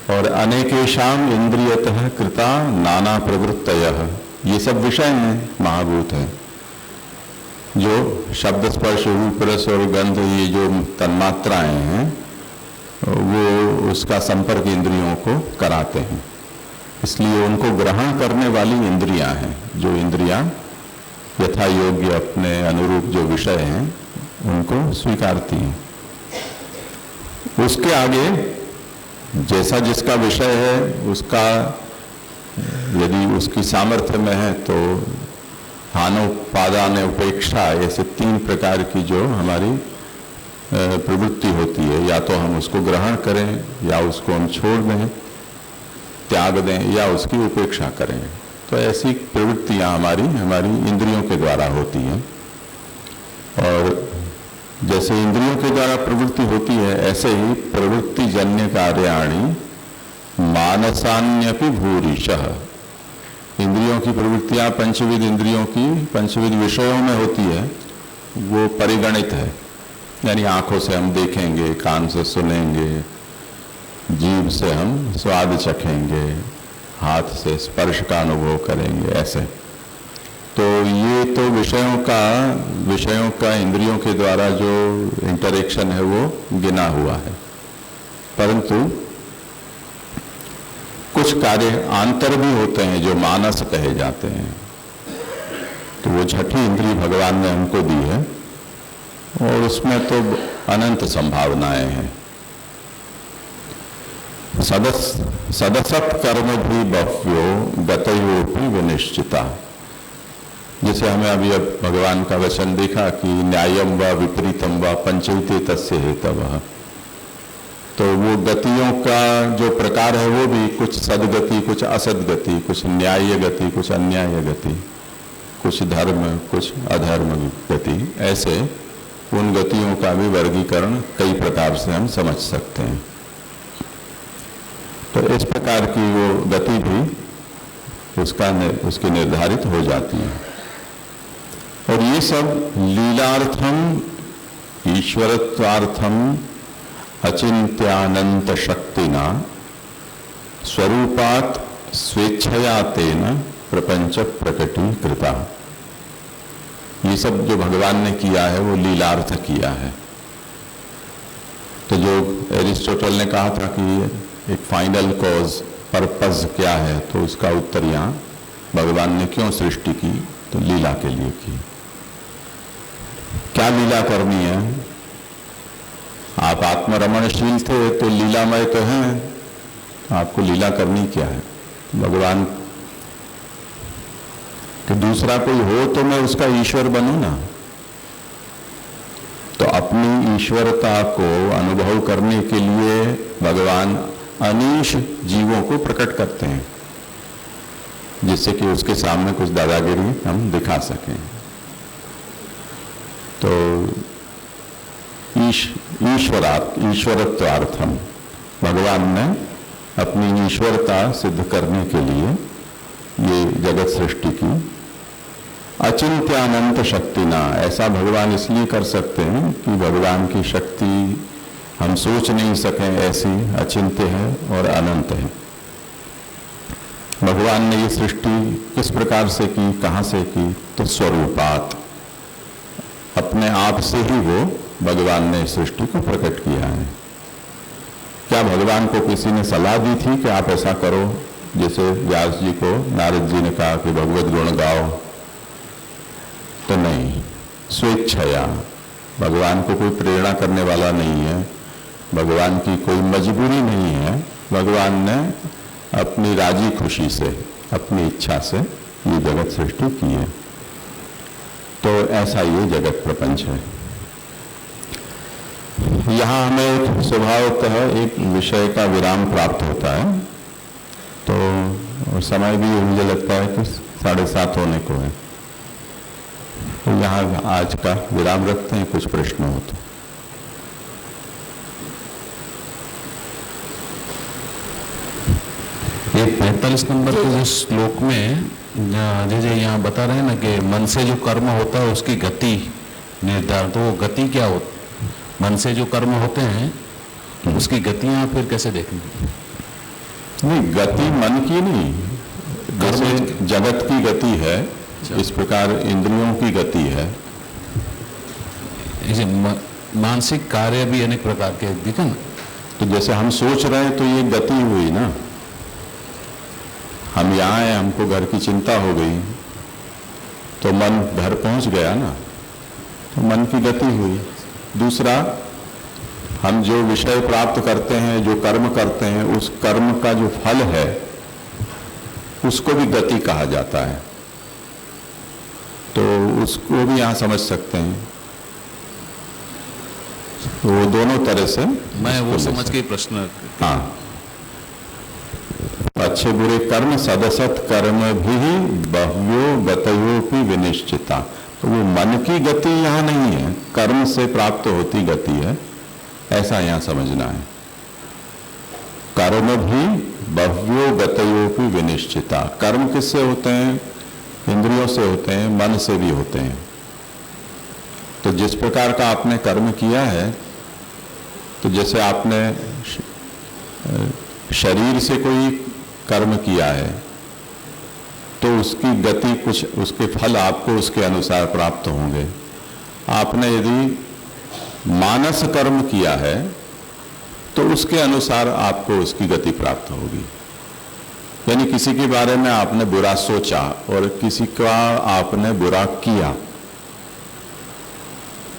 और अनेकेशाम इंद्रियतः कृता नाना प्रवृत्तयः, ये सब विषय हैं, महाभूत हैं, जो शब्द स्पर्श रूप रस और गंध, ये जो तन्मात्राएं हैं, वो उसका संपर्क इंद्रियों को कराते हैं, इसलिए उनको ग्रहण करने वाली इंद्रियां हैं। जो इंद्रियां यथा योग्य अपने अनुरूप जो विषय हैं उनको स्वीकारती हैं। उसके आगे जैसा जिसका विषय है, उसका यदि उसकी सामर्थ्य में है तो हानोपादान उपेक्षा, ऐसे 3 प्रकार की जो हमारी प्रवृत्ति होती है, या तो हम उसको ग्रहण करें, या उसको हम छोड़ दें, त्याग दें, या उसकी उपेक्षा करें। तो ऐसी प्रवृत्तियां हमारी इंद्रियों के द्वारा होती हैं। और जैसे इंद्रियों के द्वारा प्रवृत्ति होती है, ऐसे ही प्रवृत्ति जन्य कार्याणि मानसान्यपि भूरिशः। इंद्रियों की प्रवृत्तियां पंचविध इंद्रियों की पंचविध विषयों में होती है, वो परिगणित है, यानी आंखों से हम देखेंगे, कान से सुनेंगे, जीभ से हम स्वाद चखेंगे, हाथ से स्पर्श का अनुभव करेंगे, ऐसे। तो ये तो विषयों का इंद्रियों के द्वारा जो इंटरेक्शन है वो गिना हुआ है। परंतु कुछ कार्य आंतर भी होते हैं जो मानस कहे जाते हैं, तो वो छठी इंद्रिय भगवान ने हमको दी है, और उसमें तो अनंत संभावनाएं हैं। सदसत कर्म भी बह्व्यो गतयोपि विनिश्चिता। जैसे हमें अभी अब भगवान का वचन देखा कि न्यायम व विपरीतम व पंचैते तस्य हेतवः, तो वो गतियों का जो प्रकार है वो भी कुछ सदगति, कुछ असदगति, कुछ न्याय गति, कुछ अन्याय गति, कुछ धर्म, कुछ अधर्म गति, ऐसे उन गतियों का भी वर्गीकरण कई प्रकार से हम समझ सकते हैं। तो इस प्रकार की वो गति भी उसकी निर्धारित हो जाती है। और ये सब लीलार्थम ईश्वरत्वार्थम अचिंत्यानंत शक्तिना स्वरूपात स्वेच्छया तेन प्रपंच प्रकटीकृता। ये सब जो भगवान ने किया है वो लीलार्थ किया है। तो जो एरिस्टोटल ने कहा था कि एक फाइनल कॉज पर्पस क्या है, तो उसका उत्तर यहाँ भगवान ने क्यों सृष्टि की, तो लीला के लिए की। क्या लीला करनी है? आप आत्मरमणशील थे तो लीलामय तो हैं, आपको लीला करनी क्या है? भगवान कि दूसरा कोई हो तो मैं उसका ईश्वर बनूं ना। तो अपनी ईश्वरता को अनुभव करने के लिए भगवान अनीश जीवों को प्रकट करते हैं, जिससे कि उसके सामने कुछ दादागिरी हम दिखा सकें। तो ईश्वरत्वार्थम भगवान ने अपनी ईश्वरता सिद्ध करने के लिए ये जगत सृष्टि की। अचिंत्यानंत शक्ति ना, ऐसा भगवान इसलिए कर सकते हैं कि भगवान की शक्ति हम सोच नहीं सकें, ऐसी अचिंत्य है और अनंत है। भगवान ने ये सृष्टि किस प्रकार से की, कहाँ से की? तो स्वरूपात, अपने आप से ही वो भगवान ने सृष्टि को प्रकट किया है। क्या भगवान को किसी ने सलाह दी थी कि आप ऐसा करो? जैसे व्यास जी को नारद जी ने कहा कि भगवत गुण गाओ, तो नहीं, स्वेच्छया। भगवान को कोई प्रेरणा करने वाला नहीं है, भगवान की कोई मजबूरी नहीं है। भगवान ने अपनी राजी खुशी से, अपनी इच्छा से ये जगत सृष्टि की है। तो ऐसा ये जगत प्रपंच है। यहाँ हमें स्वभावतः एक विषय का विराम प्राप्त होता है। तो समय भी मुझे लगता है कि 7:30 होने को है। तो यहाँ आज का विराम रखते हैं, कुछ प्रश्न हो तो। ये 45 नंबर के जो श्लोक में जैसे यहाँ बता रहे हैं ना कि मन से जो कर्म होता है उसकी गति निर्धारित, तो वो गति क्या होती? मन से जो कर्म होते हैं उसकी गतियां फिर कैसे देखेंगे? नहीं, गति मन की नहीं, जैसे जगत की गति है इस प्रकार इंद्रियों की गति है। इसे मानसिक कार्य भी अनेक प्रकार के दिखे ना। तो जैसे हम सोच रहे हैं तो ये गति हुई ना। हम यहाँ हैं, हमको घर की चिंता हो गई तो मन घर पहुंच गया ना, तो मन की गति हुई। दूसरा, हम जो विषय प्राप्त करते हैं, जो कर्म करते हैं, उस कर्म का जो फल है उसको भी गति कहा जाता है। तो उसको भी यहाँ समझ सकते हैं। तो वो दोनों तरह से मैं वो समझ के प्रश्न। हाँ, अच्छे बुरे कर्म सदसत कर्म भी बह्वो गतयोपि विनिश्चिता। तो वो मन की गति यहाँ नहीं है, कर्म से प्राप्त होती गति है, ऐसा यहाँ समझना है। कर्म भी बह्वो गतयोपि विनिश्चिता। कर्म किससे होते हैं? इंद्रियों से होते हैं, मन से भी होते हैं। तो जिस प्रकार का आपने कर्म किया है, तो जैसे आपने शरीर से कोई कर्म किया है तो उसकी गति कुछ, उसके फल आपको उसके अनुसार प्राप्त होंगे। आपने यदि मानस कर्म किया है तो उसके अनुसार आपको उसकी गति प्राप्त होगी। यानी किसी के बारे में आपने बुरा सोचा और किसी का आपने बुरा किया,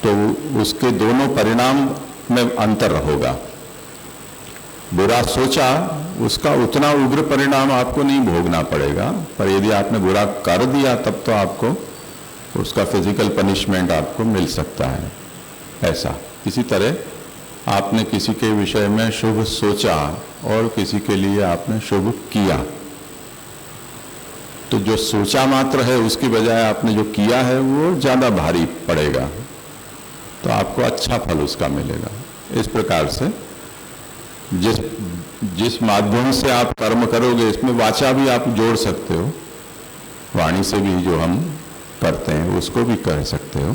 तो उसके दोनों परिणाम में अंतर होगा। बुरा सोचा, उसका उतना उग्र परिणाम आपको नहीं भोगना पड़ेगा, पर यदि आपने बुरा कर दिया तब तो आपको उसका फिजिकल पनिशमेंट आपको मिल सकता है। ऐसा इसी तरह आपने किसी के विषय में शुभ सोचा और किसी के लिए आपने शुभ किया, तो जो सोचा मात्र है उसकी बजाय आपने जो किया है वो ज़्यादा भारी पड़ेगा, तो आपको अच्छा फल उसका मिलेगा। इस प्रकार से जिस माध्यम से आप कर्म करोगे, इसमें वाचा भी आप जोड़ सकते हो। वाणी से भी जो हम करते हैं उसको भी कह सकते हो।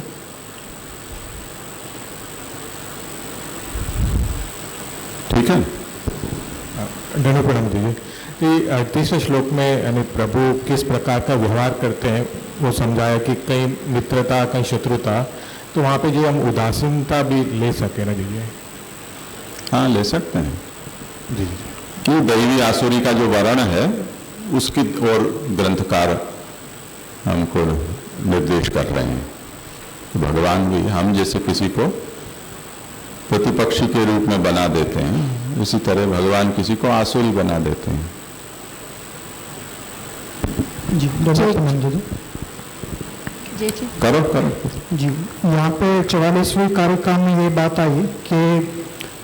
ठीक है। प्रणाम दीजिए कि 38वें श्लोक में यानी प्रभु किस प्रकार का व्यवहार करते हैं वो समझाया कि कहीं मित्रता कहीं शत्रुता, तो वहाँ पे जो हम उदासीनता भी ले सके ना दीजिए। हाँ, ले सकते हैं जी कि दैवी आसुरी का जो वर्ण है उसकी ओर ग्रंथकार हमको निर्देश कर रहे हैं। तो भगवान भी हम जैसे किसी को प्रतिपक्षी के रूप में बना देते हैं, इसी तरह भगवान किसी को आसुरी बना देते हैं। जी प्रणाम जी। जी जी करो करो। जी, यहाँ पे 44वीं कारिका में ये बात आई कि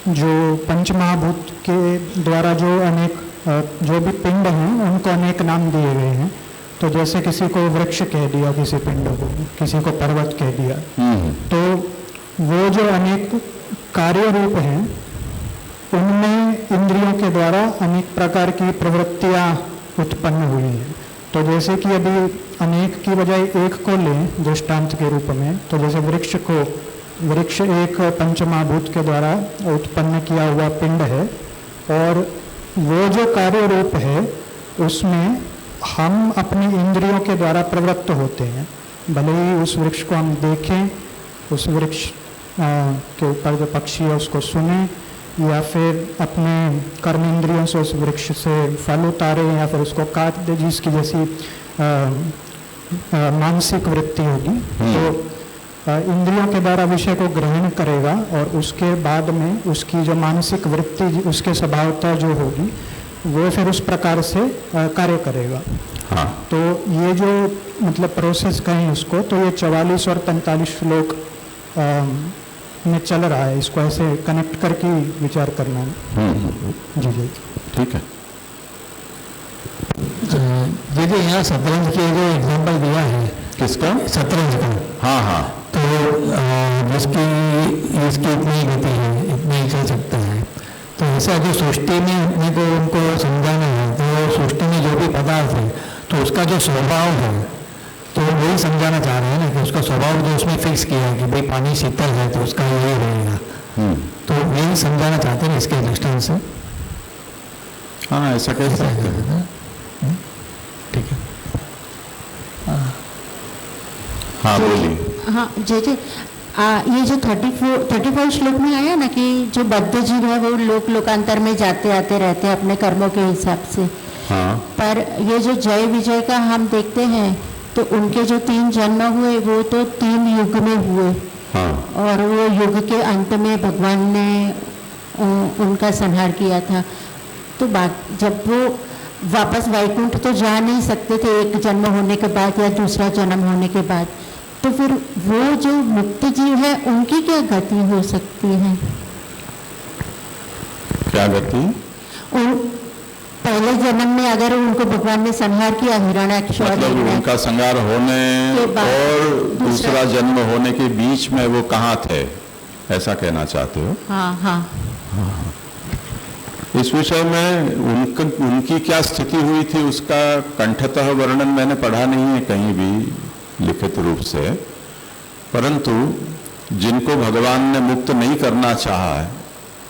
जो पंचमहाभूत के द्वारा जो अनेक जो भी पिंड हैं उनको अनेक नाम दिए गए हैं। तो जैसे किसी को वृक्ष कह दिया, किसी पिंड को, किसी को पर्वत कह दिया, तो वो जो अनेक कार्य रूप हैं उनमें इंद्रियों के द्वारा अनेक प्रकार की प्रवृत्तियां उत्पन्न हुई हैं। तो जैसे कि अभी अनेक की बजाय एक को लें दृष्टांत के रूप में, तो जैसे वृक्ष एक पंचमहाभूत के द्वारा उत्पन्न किया हुआ पिंड है, और वो जो कार्य रूप है उसमें हम अपनी इंद्रियों के द्वारा प्रवृत्त होते हैं। भले ही उस वृक्ष को हम देखें, उस वृक्ष के ऊपर जो पक्षी है उसको सुने, या फिर अपने कर्म इंद्रियों से उस वृक्ष से फल उतारे, या फिर उसको काट दे, जिसकी जैसी मानसिक वृत्ति होगी। तो इंद्रियों के द्वारा विषय को ग्रहण करेगा और उसके बाद में उसकी जो मानसिक वृत्ति उसके स्वभावता जो होगी वो फिर उस प्रकार से कार्य करेगा। हाँ। तो ये जो मतलब प्रोसेस कहें उसको, तो ये 44 और 45 श्लोक में चल रहा है। इसको ऐसे कनेक्ट करके विचार करना है। जी जी ठीक है। देखिए यहाँ शतरंज के जो एग्जाम्पल दिया है, किसका? शतरंज का। हाँ हाँ। तो जिसकी इसकी इतनी गति है, इतनी ही चल सकता है। तो ऐसा जो सृष्टि में अपने को उनको समझाना है, तो सृष्टि में जो भी पदार्थ है तो उसका जो स्वभाव है, तो वही समझाना चाह रहे हैं ना कि उसका स्वभाव जो उसमें फिक्स किया है कि भाई पानी शीतल है तो उसका यही रहेगा। तो यही समझाना चाहते हैं इसके दृष्टांत से। हाँ, ऐसा कह सकते हैं। ठीक है। हाँ बोलिए। हाँ जी जी। ये जो 35 श्लोक में आया ना कि जो बद्ध जीव है वो लोकांतर में जाते आते रहते हैं अपने कर्मों के हिसाब से। हाँ। पर ये जो जय विजय का हम देखते हैं तो उनके जो 3 जन्म हुए वो तो 3 युग में हुए। हाँ। और वो युग के अंत में भगवान ने उनका संहार किया था। तो जब वो वापस वैकुंठ तो जा नहीं सकते थे एक जन्म होने के बाद या दूसरा जन्म होने के बाद, तो फिर वो जो मुक्त जीव है उनकी क्या गति हो सकती है? क्या गति? पहले जन्म में अगर उनको भगवान ने संहार किया हिरण्याक्ष, मतलब उनका संहार होने और दूसरा जन्म होने के बीच में वो कहाँ थे, ऐसा कहना चाहते हो? हाँ हाँ। इस विषय में उनकी क्या स्थिति हुई थी उसका कंठतः वर्णन मैंने पढ़ा नहीं है कहीं भी लिखित रूप से, परंतु जिनको भगवान ने मुक्त नहीं करना चाहा है,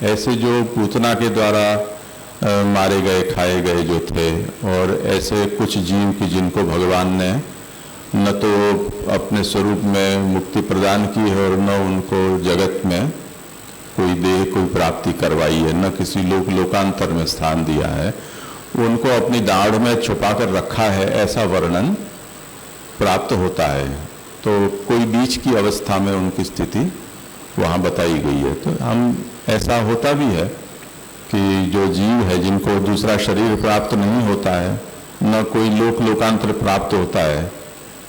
ऐसे जो पूतना के द्वारा मारे गए खाए गए जो थे, और ऐसे कुछ जीव की जिनको भगवान ने न तो अपने स्वरूप में मुक्ति प्रदान की है और न उनको जगत में कोई देह कोई प्राप्ति करवाई है, न किसी लोकांतर में स्थान दिया है, उनको अपनी दाढ़ में छुपा कर रखा है, ऐसा वर्णन प्राप्त होता है। तो कोई बीच की अवस्था में उनकी स्थिति वहाँ बताई गई है। तो हम ऐसा होता भी है कि जो जीव है जिनको दूसरा शरीर प्राप्त नहीं होता है, न कोई लोकांतर प्राप्त होता है,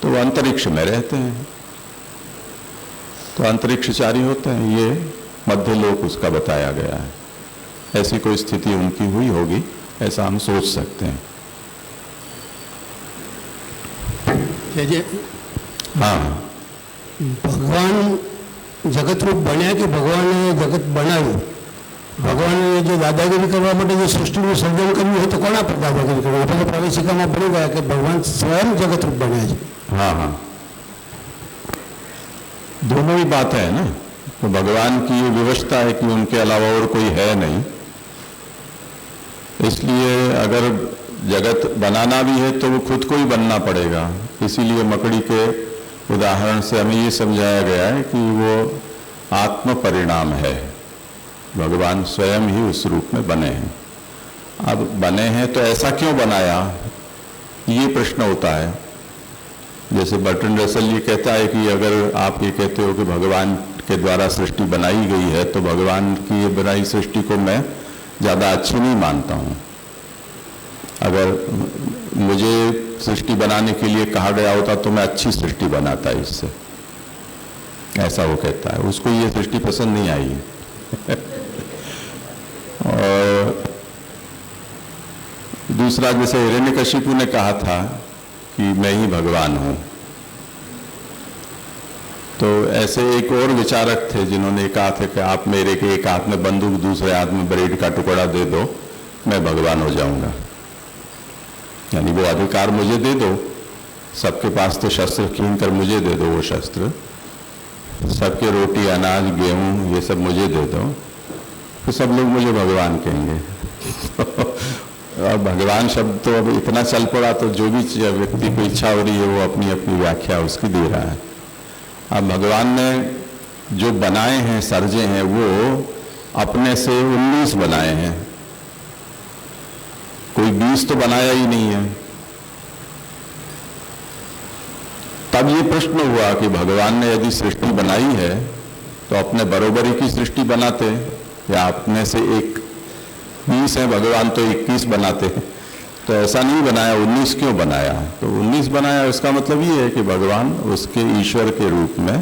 तो वो अंतरिक्ष में रहते हैं, तो अंतरिक्षचारी होते हैं। ये मध्य लोक उसका बताया गया है। ऐसी कोई स्थिति उनकी हुई होगी, ऐसा हम सोच सकते हैं। हाँ। भगवान जगत रूप बने कि भगवान ने जगत बनायु? भगवान ने જે દાદાગીરી કરવા માટે જે સૃષ્ટિનું સર્જન કર્યું હોય તો કોના પર દાદાગીરી કરવી? આપણે પ્રવેશિકામાં ભણી ગયા કે ભગવાન સ્વયં જગતરૂપ બન્યા છે. हाँ हाँ, दोनों ही बात है ना. तो भगवान की ये विवशता है कि उनके अलावा और कोई है नहीं, इसलिए अगर जगत बनाना भी है तो वो खुद को ही बनना पड़ेगा. इसीलिए मकड़ी के उदाहरण से हमें ये समझाया गया है कि वो आत्म परिणाम है, भगवान स्वयं ही उस रूप में बने हैं. अब बने हैं तो ऐसा क्यों बनाया, ये प्रश्न होता है. जैसे बर्ट्रैंड रसल ये कहता है कि अगर आप ये कहते हो कि भगवान के द्वारा सृष्टि बनाई गई है तो भगवान की ये बनाई सृष्टि को मैं ज़्यादा अच्छी नहीं मानता हूँ. अगर मुझे सृष्टि बनाने के लिए कहा गया होता तो मैं अच्छी सृष्टि बनाता इससे, ऐसा वो कहता है. उसको ये सृष्टि पसंद नहीं आई. और दूसरा, जैसे हिरण्यकशिपु ने कहा था कि मैं ही भगवान हूँ, तो ऐसे एक और विचारक थे जिन्होंने कहा था कि आप मेरे के एक हाथ में बंदूक दूसरे हाथ में ब्रेड का टुकड़ा दे दो, मैं भगवान हो जाऊंगा. यानी वो अधिकार मुझे दे दो, सबके पास तो शस्त्र छीन कर मुझे दे दो वो शस्त्र, सबके रोटी अनाज गेहूं ये सब मुझे दे दो, तो सब लोग मुझे भगवान कहेंगे. और भगवान शब्द तो अब इतना चल पड़ा तो जो भी व्यक्ति को इच्छा हो रही है वो अपनी अपनी व्याख्या उसकी दे रहा है. अब भगवान ने जो बनाए हैं, सर्जे हैं, वो अपने से 19 बनाए हैं, कोई 20 तो बनाया ही नहीं है. तब ये प्रश्न हुआ कि भगवान ने यदि सृष्टि बनाई है तो अपने बरोबरी की सृष्टि बनाते, या अपने से एक 20 है भगवान तो 21 बनाते हैं. तो ऐसा नहीं बनाया, 19 क्यों बनाया? तो 19 बनाया, इसका मतलब ये है कि भगवान उसके ईश्वर के रूप में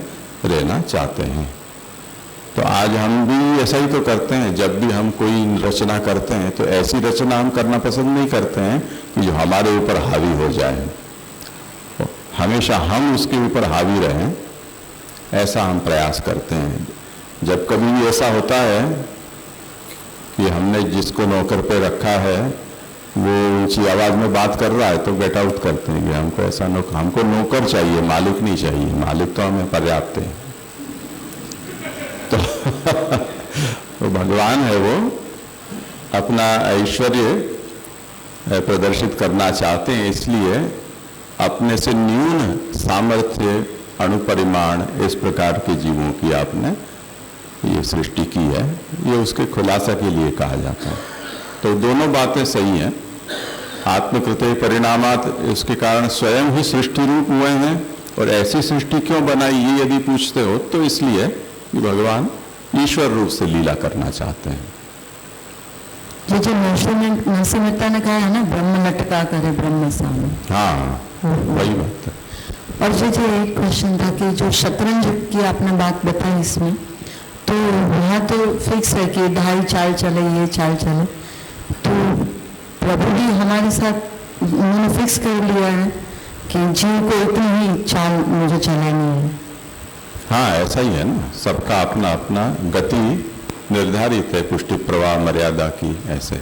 रहना चाहते हैं. तो आज हम भी ऐसा ही तो करते हैं. जब भी हम कोई रचना करते हैं तो ऐसी रचना हम करना पसंद नहीं करते हैं कि जो हमारे ऊपर हावी हो जाए. तो हमेशा हम उसके ऊपर हावी रहें, ऐसा हम प्रयास करते हैं. जब कभी भी ऐसा होता है कि हमने जिसको नौकर पे रखा है वो ऊंची आवाज में बात कर रहा है तो गेट आउट करते हैं कि हमको ऐसा हमको नौकर चाहिए, मालिक नहीं चाहिए. मालिक तो हमें पर्याप्त है. तो भगवान है वो अपना ऐश्वर्य प्रदर्शित करना चाहते हैं, इसलिए अपने से न्यून सामर्थ्य अणुपरिमाण इस प्रकार के जीवों की आपने ये सृष्टि की है. ये उसके खुलासा के लिए कहा जाता है. तो दोनों बातें सही हैं. आत्मकृते परिणामात, इसके कारण स्वयं ही सृष्टि रूप हुए हैं. और ऐसी सृष्टि क्यों बनाई ये यदि पूछते हो तो इसलिए कि भगवान ईश्वर रूप से लीला करना चाहते हैं. ये जो नरसिंह ने कहा है ना, ब्रह्म लटका करे ब्रह्म सामने, हाँ वही बात है. और जो एक क्वेश्चन था कि जो शतरंज की आपने बात बताई इसमें, तो वहाँ तो फिक्स है कि 2.5 चाल चले, ये चाल चले. तो प्रभु भी हमारे साथ उन्होंने फिक्स कर लिया है कि जीव को इतनी ही चाल मुझे चलानी है. हाँ ऐसा ही है ना, सबका अपना अपना गति निर्धारित है, पुष्टि प्रवाह मर्यादा की. ऐसे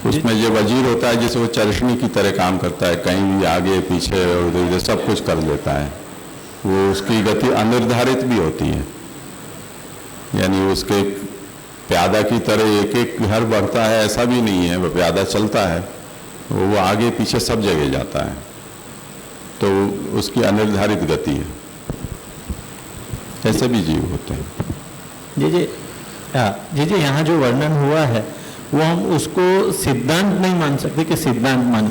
उसमें जो वजीर होता है जैसे वो चरशनी की तरह काम करता है, कहीं भी आगे पीछे और उधर सब कुछ कर लेता है. वो उसकी गति अनिर्धारित भी होती है, यानी उसके प्यादा की तरह एक एक घर बढ़ता है ऐसा भी नहीं है. वो प्यादा चलता है, वो आगे पीछे सब जगह जाता है, तो उसकी अनिर्धारित गति है. ऐसे भी जीव होते हैं. जी यहाँ जो वर्णन हुआ है वो हम उसको सिद्धांत नहीं मान सकते कि सिद्धांत माने.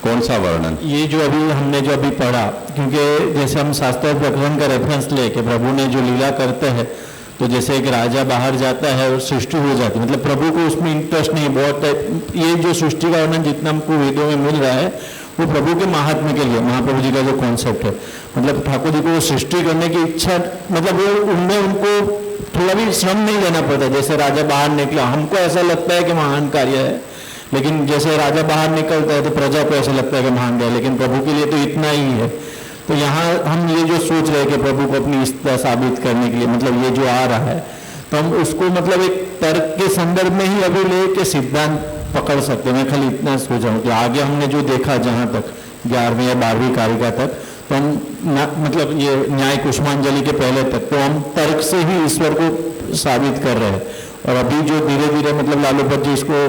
कौन सा वर्णन? ये जो हमने जो अभी पढ़ा, क्योंकि जैसे हम शास्त्र प्रकरण का रेफरेंस लेके प्रभु ने जो लीला करते हैं, तो जैसे एक राजा बाहर जाता है और सृष्टि हो जाती है, मतलब प्रभु को उसमें इंटरेस्ट नहीं बहुत है. ये जो सृष्टि का वर्णन जितना हमको वेदों में मिल रहा है वो प्रभु के महात्म्य के लिए, महाप्रभु जी का जो कॉन्सेप्ट है, मतलब ठाकुर जी को सृष्टि करने की इच्छा, मतलब वो उनमें उनको थोड़ा भी श्रम नहीं लेना पड़ता. जैसे राजा बाहर निकला, हमको ऐसा लगता है कि महान कार्य है, लेकिन जैसे राजा बाहर निकलता है तो प्रजा को ऐसा लगता है कि महान कार्य, लेकिन प्रभु के लिए तो इतना ही है. तो यहाँ हम ये जो सोच रहे हैं कि प्रभु को अपनी इच्छा साबित करने के लिए, मतलब ये जो आ रहा है, तो हम उसको मतलब एक तर्क के संदर्भ में ही अभी ले के सिद्धांत पकड़ सकते हैं। मैं खाली इतना सोच रहा हूँ कि आगे हमने जो देखा जहाँ तक 11वीं या 12वीं कारिका तक, तो हम मतलब ये न्याय कुसुमांजलि के पहले तक तो हम तर्क से ही ईश्वर को साबित कर रहे हैं, और अभी जो धीरे धीरे मतलब लालूपत जी इसको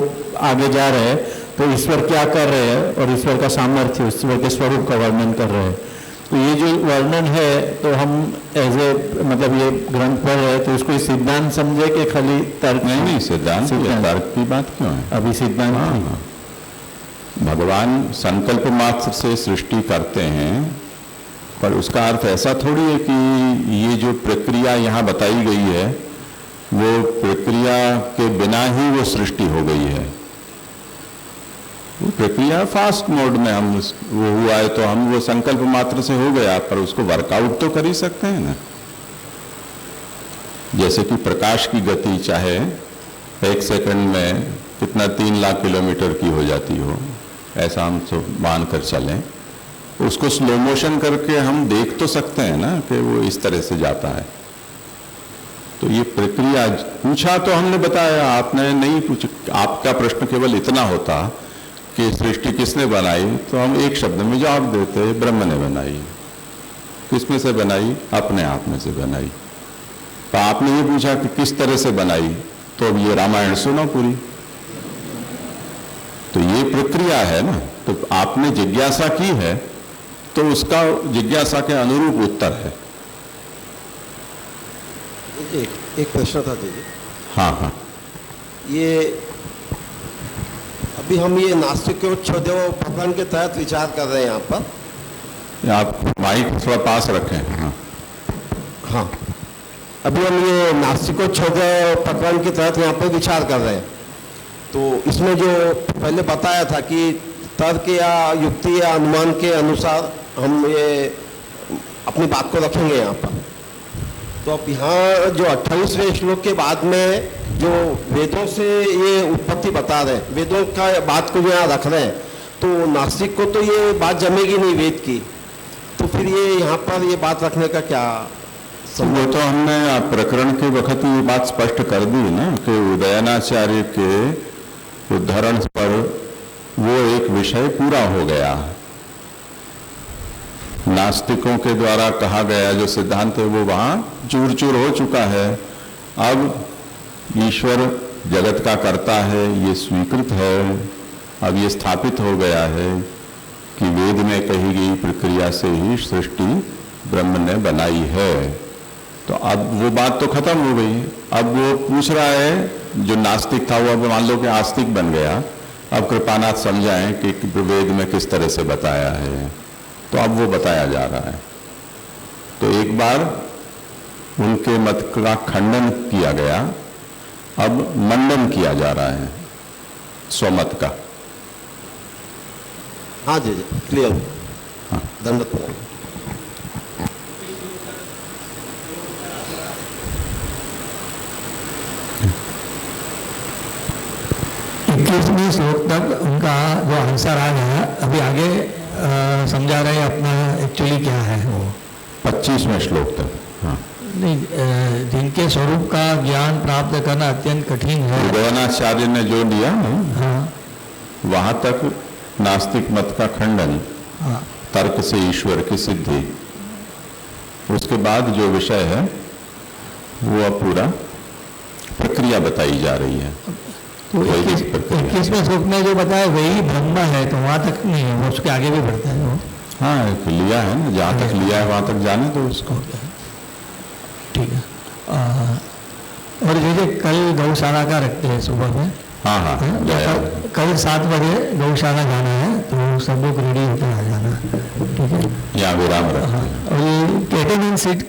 आगे जा रहे हैं, तो ईश्वर क्या कर रहे हैं और ईश्वर का सामर्थ्य, ईश्वर के स्वरूप का वर्णन कर रहे हैं। तो ये जो वर्णन है तो हम एज ए मतलब ये ग्रंथ पढ़ रहे हैं, तो उसको सिद्धांत समझे कि खाली तर्क? नहीं, सिद्धांत तर्क की बात क्यों है? अभी सिद्धांत हाँ, भगवान संकल्प मात्र से सृष्टि करते हैं, पर उसका अर्थ ऐसा थोड़ी है कि ये जो प्रक्रिया यहाँ बताई गई है वो प्रक्रिया के बिना ही वो सृष्टि हो गई है। वो प्रक्रिया फास्ट मोड में हम वो हुआ है, तो हम वो संकल्प मात्र से हो गया, पर उसको वर्कआउट तो कर ही सकते हैं ना। जैसे कि प्रकाश की गति चाहे 1 सेकंड में कितना 3 लाख किलोमीटर की हो जाती हो, ऐसा हम तो मान कर चलें, उसको स्लो मोशन करके हम देख तो सकते हैं ना कि वो इस तरह से जाता है। तो ये प्रक्रिया पूछा तो हमने बताया, आपने नहीं पूछा। आपका प्रश्न केवल इतना होता कि सृष्टि किसने बनाई, तो हम एक शब्द में जवाब देते, ब्रह्म ने बनाई। किसमें से बनाई? अपने आप में से बनाई। तो आपने ये पूछा कि किस तरह से बनाई, तो अब ये रामायण सुनो पूरी। तो ये प्रक्रिया है ना, तो आपने जिज्ञासा की है तो उसका जिज्ञासा के अनुरूप उत्तर है। एक प्रश्न था जी। हाँ हाँ, ये अभी हम ये नास्तिकोच्छेदो प्रकरण के तहत विचार कर रहे हैं यहाँ पर। आप माइक थोड़ा पास रखें। हाँ हाँ, अभी हम ये नास्तिकोच्छेदो प्रकरण के तहत यहाँ पर विचार कर रहे हैं। तो इसमें जो पहले बताया था कि तर्क या युक्ति या अनुमान के अनुसार हम ये अपनी बात को रखेंगे यहाँ पर। तो अब यहाँ जो 28वें श्लोक के बाद में जो वेदों से ये उत्पत्ति बता रहे हैं, वेदों का बात को जो यहाँ रख रहे हैं, तो नास्तिक को तो ये बात जमेगी नहीं वेद की, तो फिर ये यहाँ पर ये बात रखने का क्या वो तो हमने प्रकरण के वक्त ये बात स्पष्ट कर दी ना कि उदयनाचार्य के उद्धरण पर वो एक विषय पूरा हो गया। नास्तिकों के द्वारा कहा गया जो सिद्धांत है वो वहाँ चूर चूर हो चुका है। अब ईश्वर जगत का करता है, ये स्वीकृत है। अब ये स्थापित हो गया है कि वेद में कही गई प्रक्रिया से ही सृष्टि ब्रह्म ने बनाई है। तो अब वो बात तो खत्म हो गई। अब वो पूछ रहा है, जो नास्तिक था वो अब मान लो कि आस्तिक बन गया। अब कृपानाथ समझाएं कि वेद में किस तरह से बताया है, तो अब वो बताया जा रहा है। तो एक बार उनके मत का खंडन किया गया, अब मंडन किया जा रहा है स्वमत का। हाँ जी जी, क्लियर। हाँ, धन्यवाद प्रणाम। 21वें श्लोक तक उनका जो आंसर आ गया। अभी आगे समझा रहे हैं अपना एक्चुअली क्या है वो 25वें श्लोक तक। हाँ, नहीं, जिनके स्वरूप का ज्ञान प्राप्त करना अत्यंत कठिन है। उदयनाचार्य ने जो दिया हाँ, वहां तक नास्तिक मत का खंडन, हाँ, तर्क से ईश्वर की सिद्धि। उसके बाद जो विषय है वो अब पूरा प्रक्रिया बताई जा रही है। तो 21वें श्लोक में जो बताया वही ब्रह्म है, तो वहाँ तक नहीं है, उसके आगे भी बढ़ता है वो। हाँ, एक लिया है ना, जहाँ तक लिया है वहाँ तक जाने दो उसको। ठीक है। और जैसे कल गौशाला का रखते हैं सुबह में। हाँ हाँ, कल 7 बजे गौशाला जाना है, तो सब लोग रेडी होकर आ जाना। ठीक है, यहाँ विराम रखते हैं। और ये केटन सीट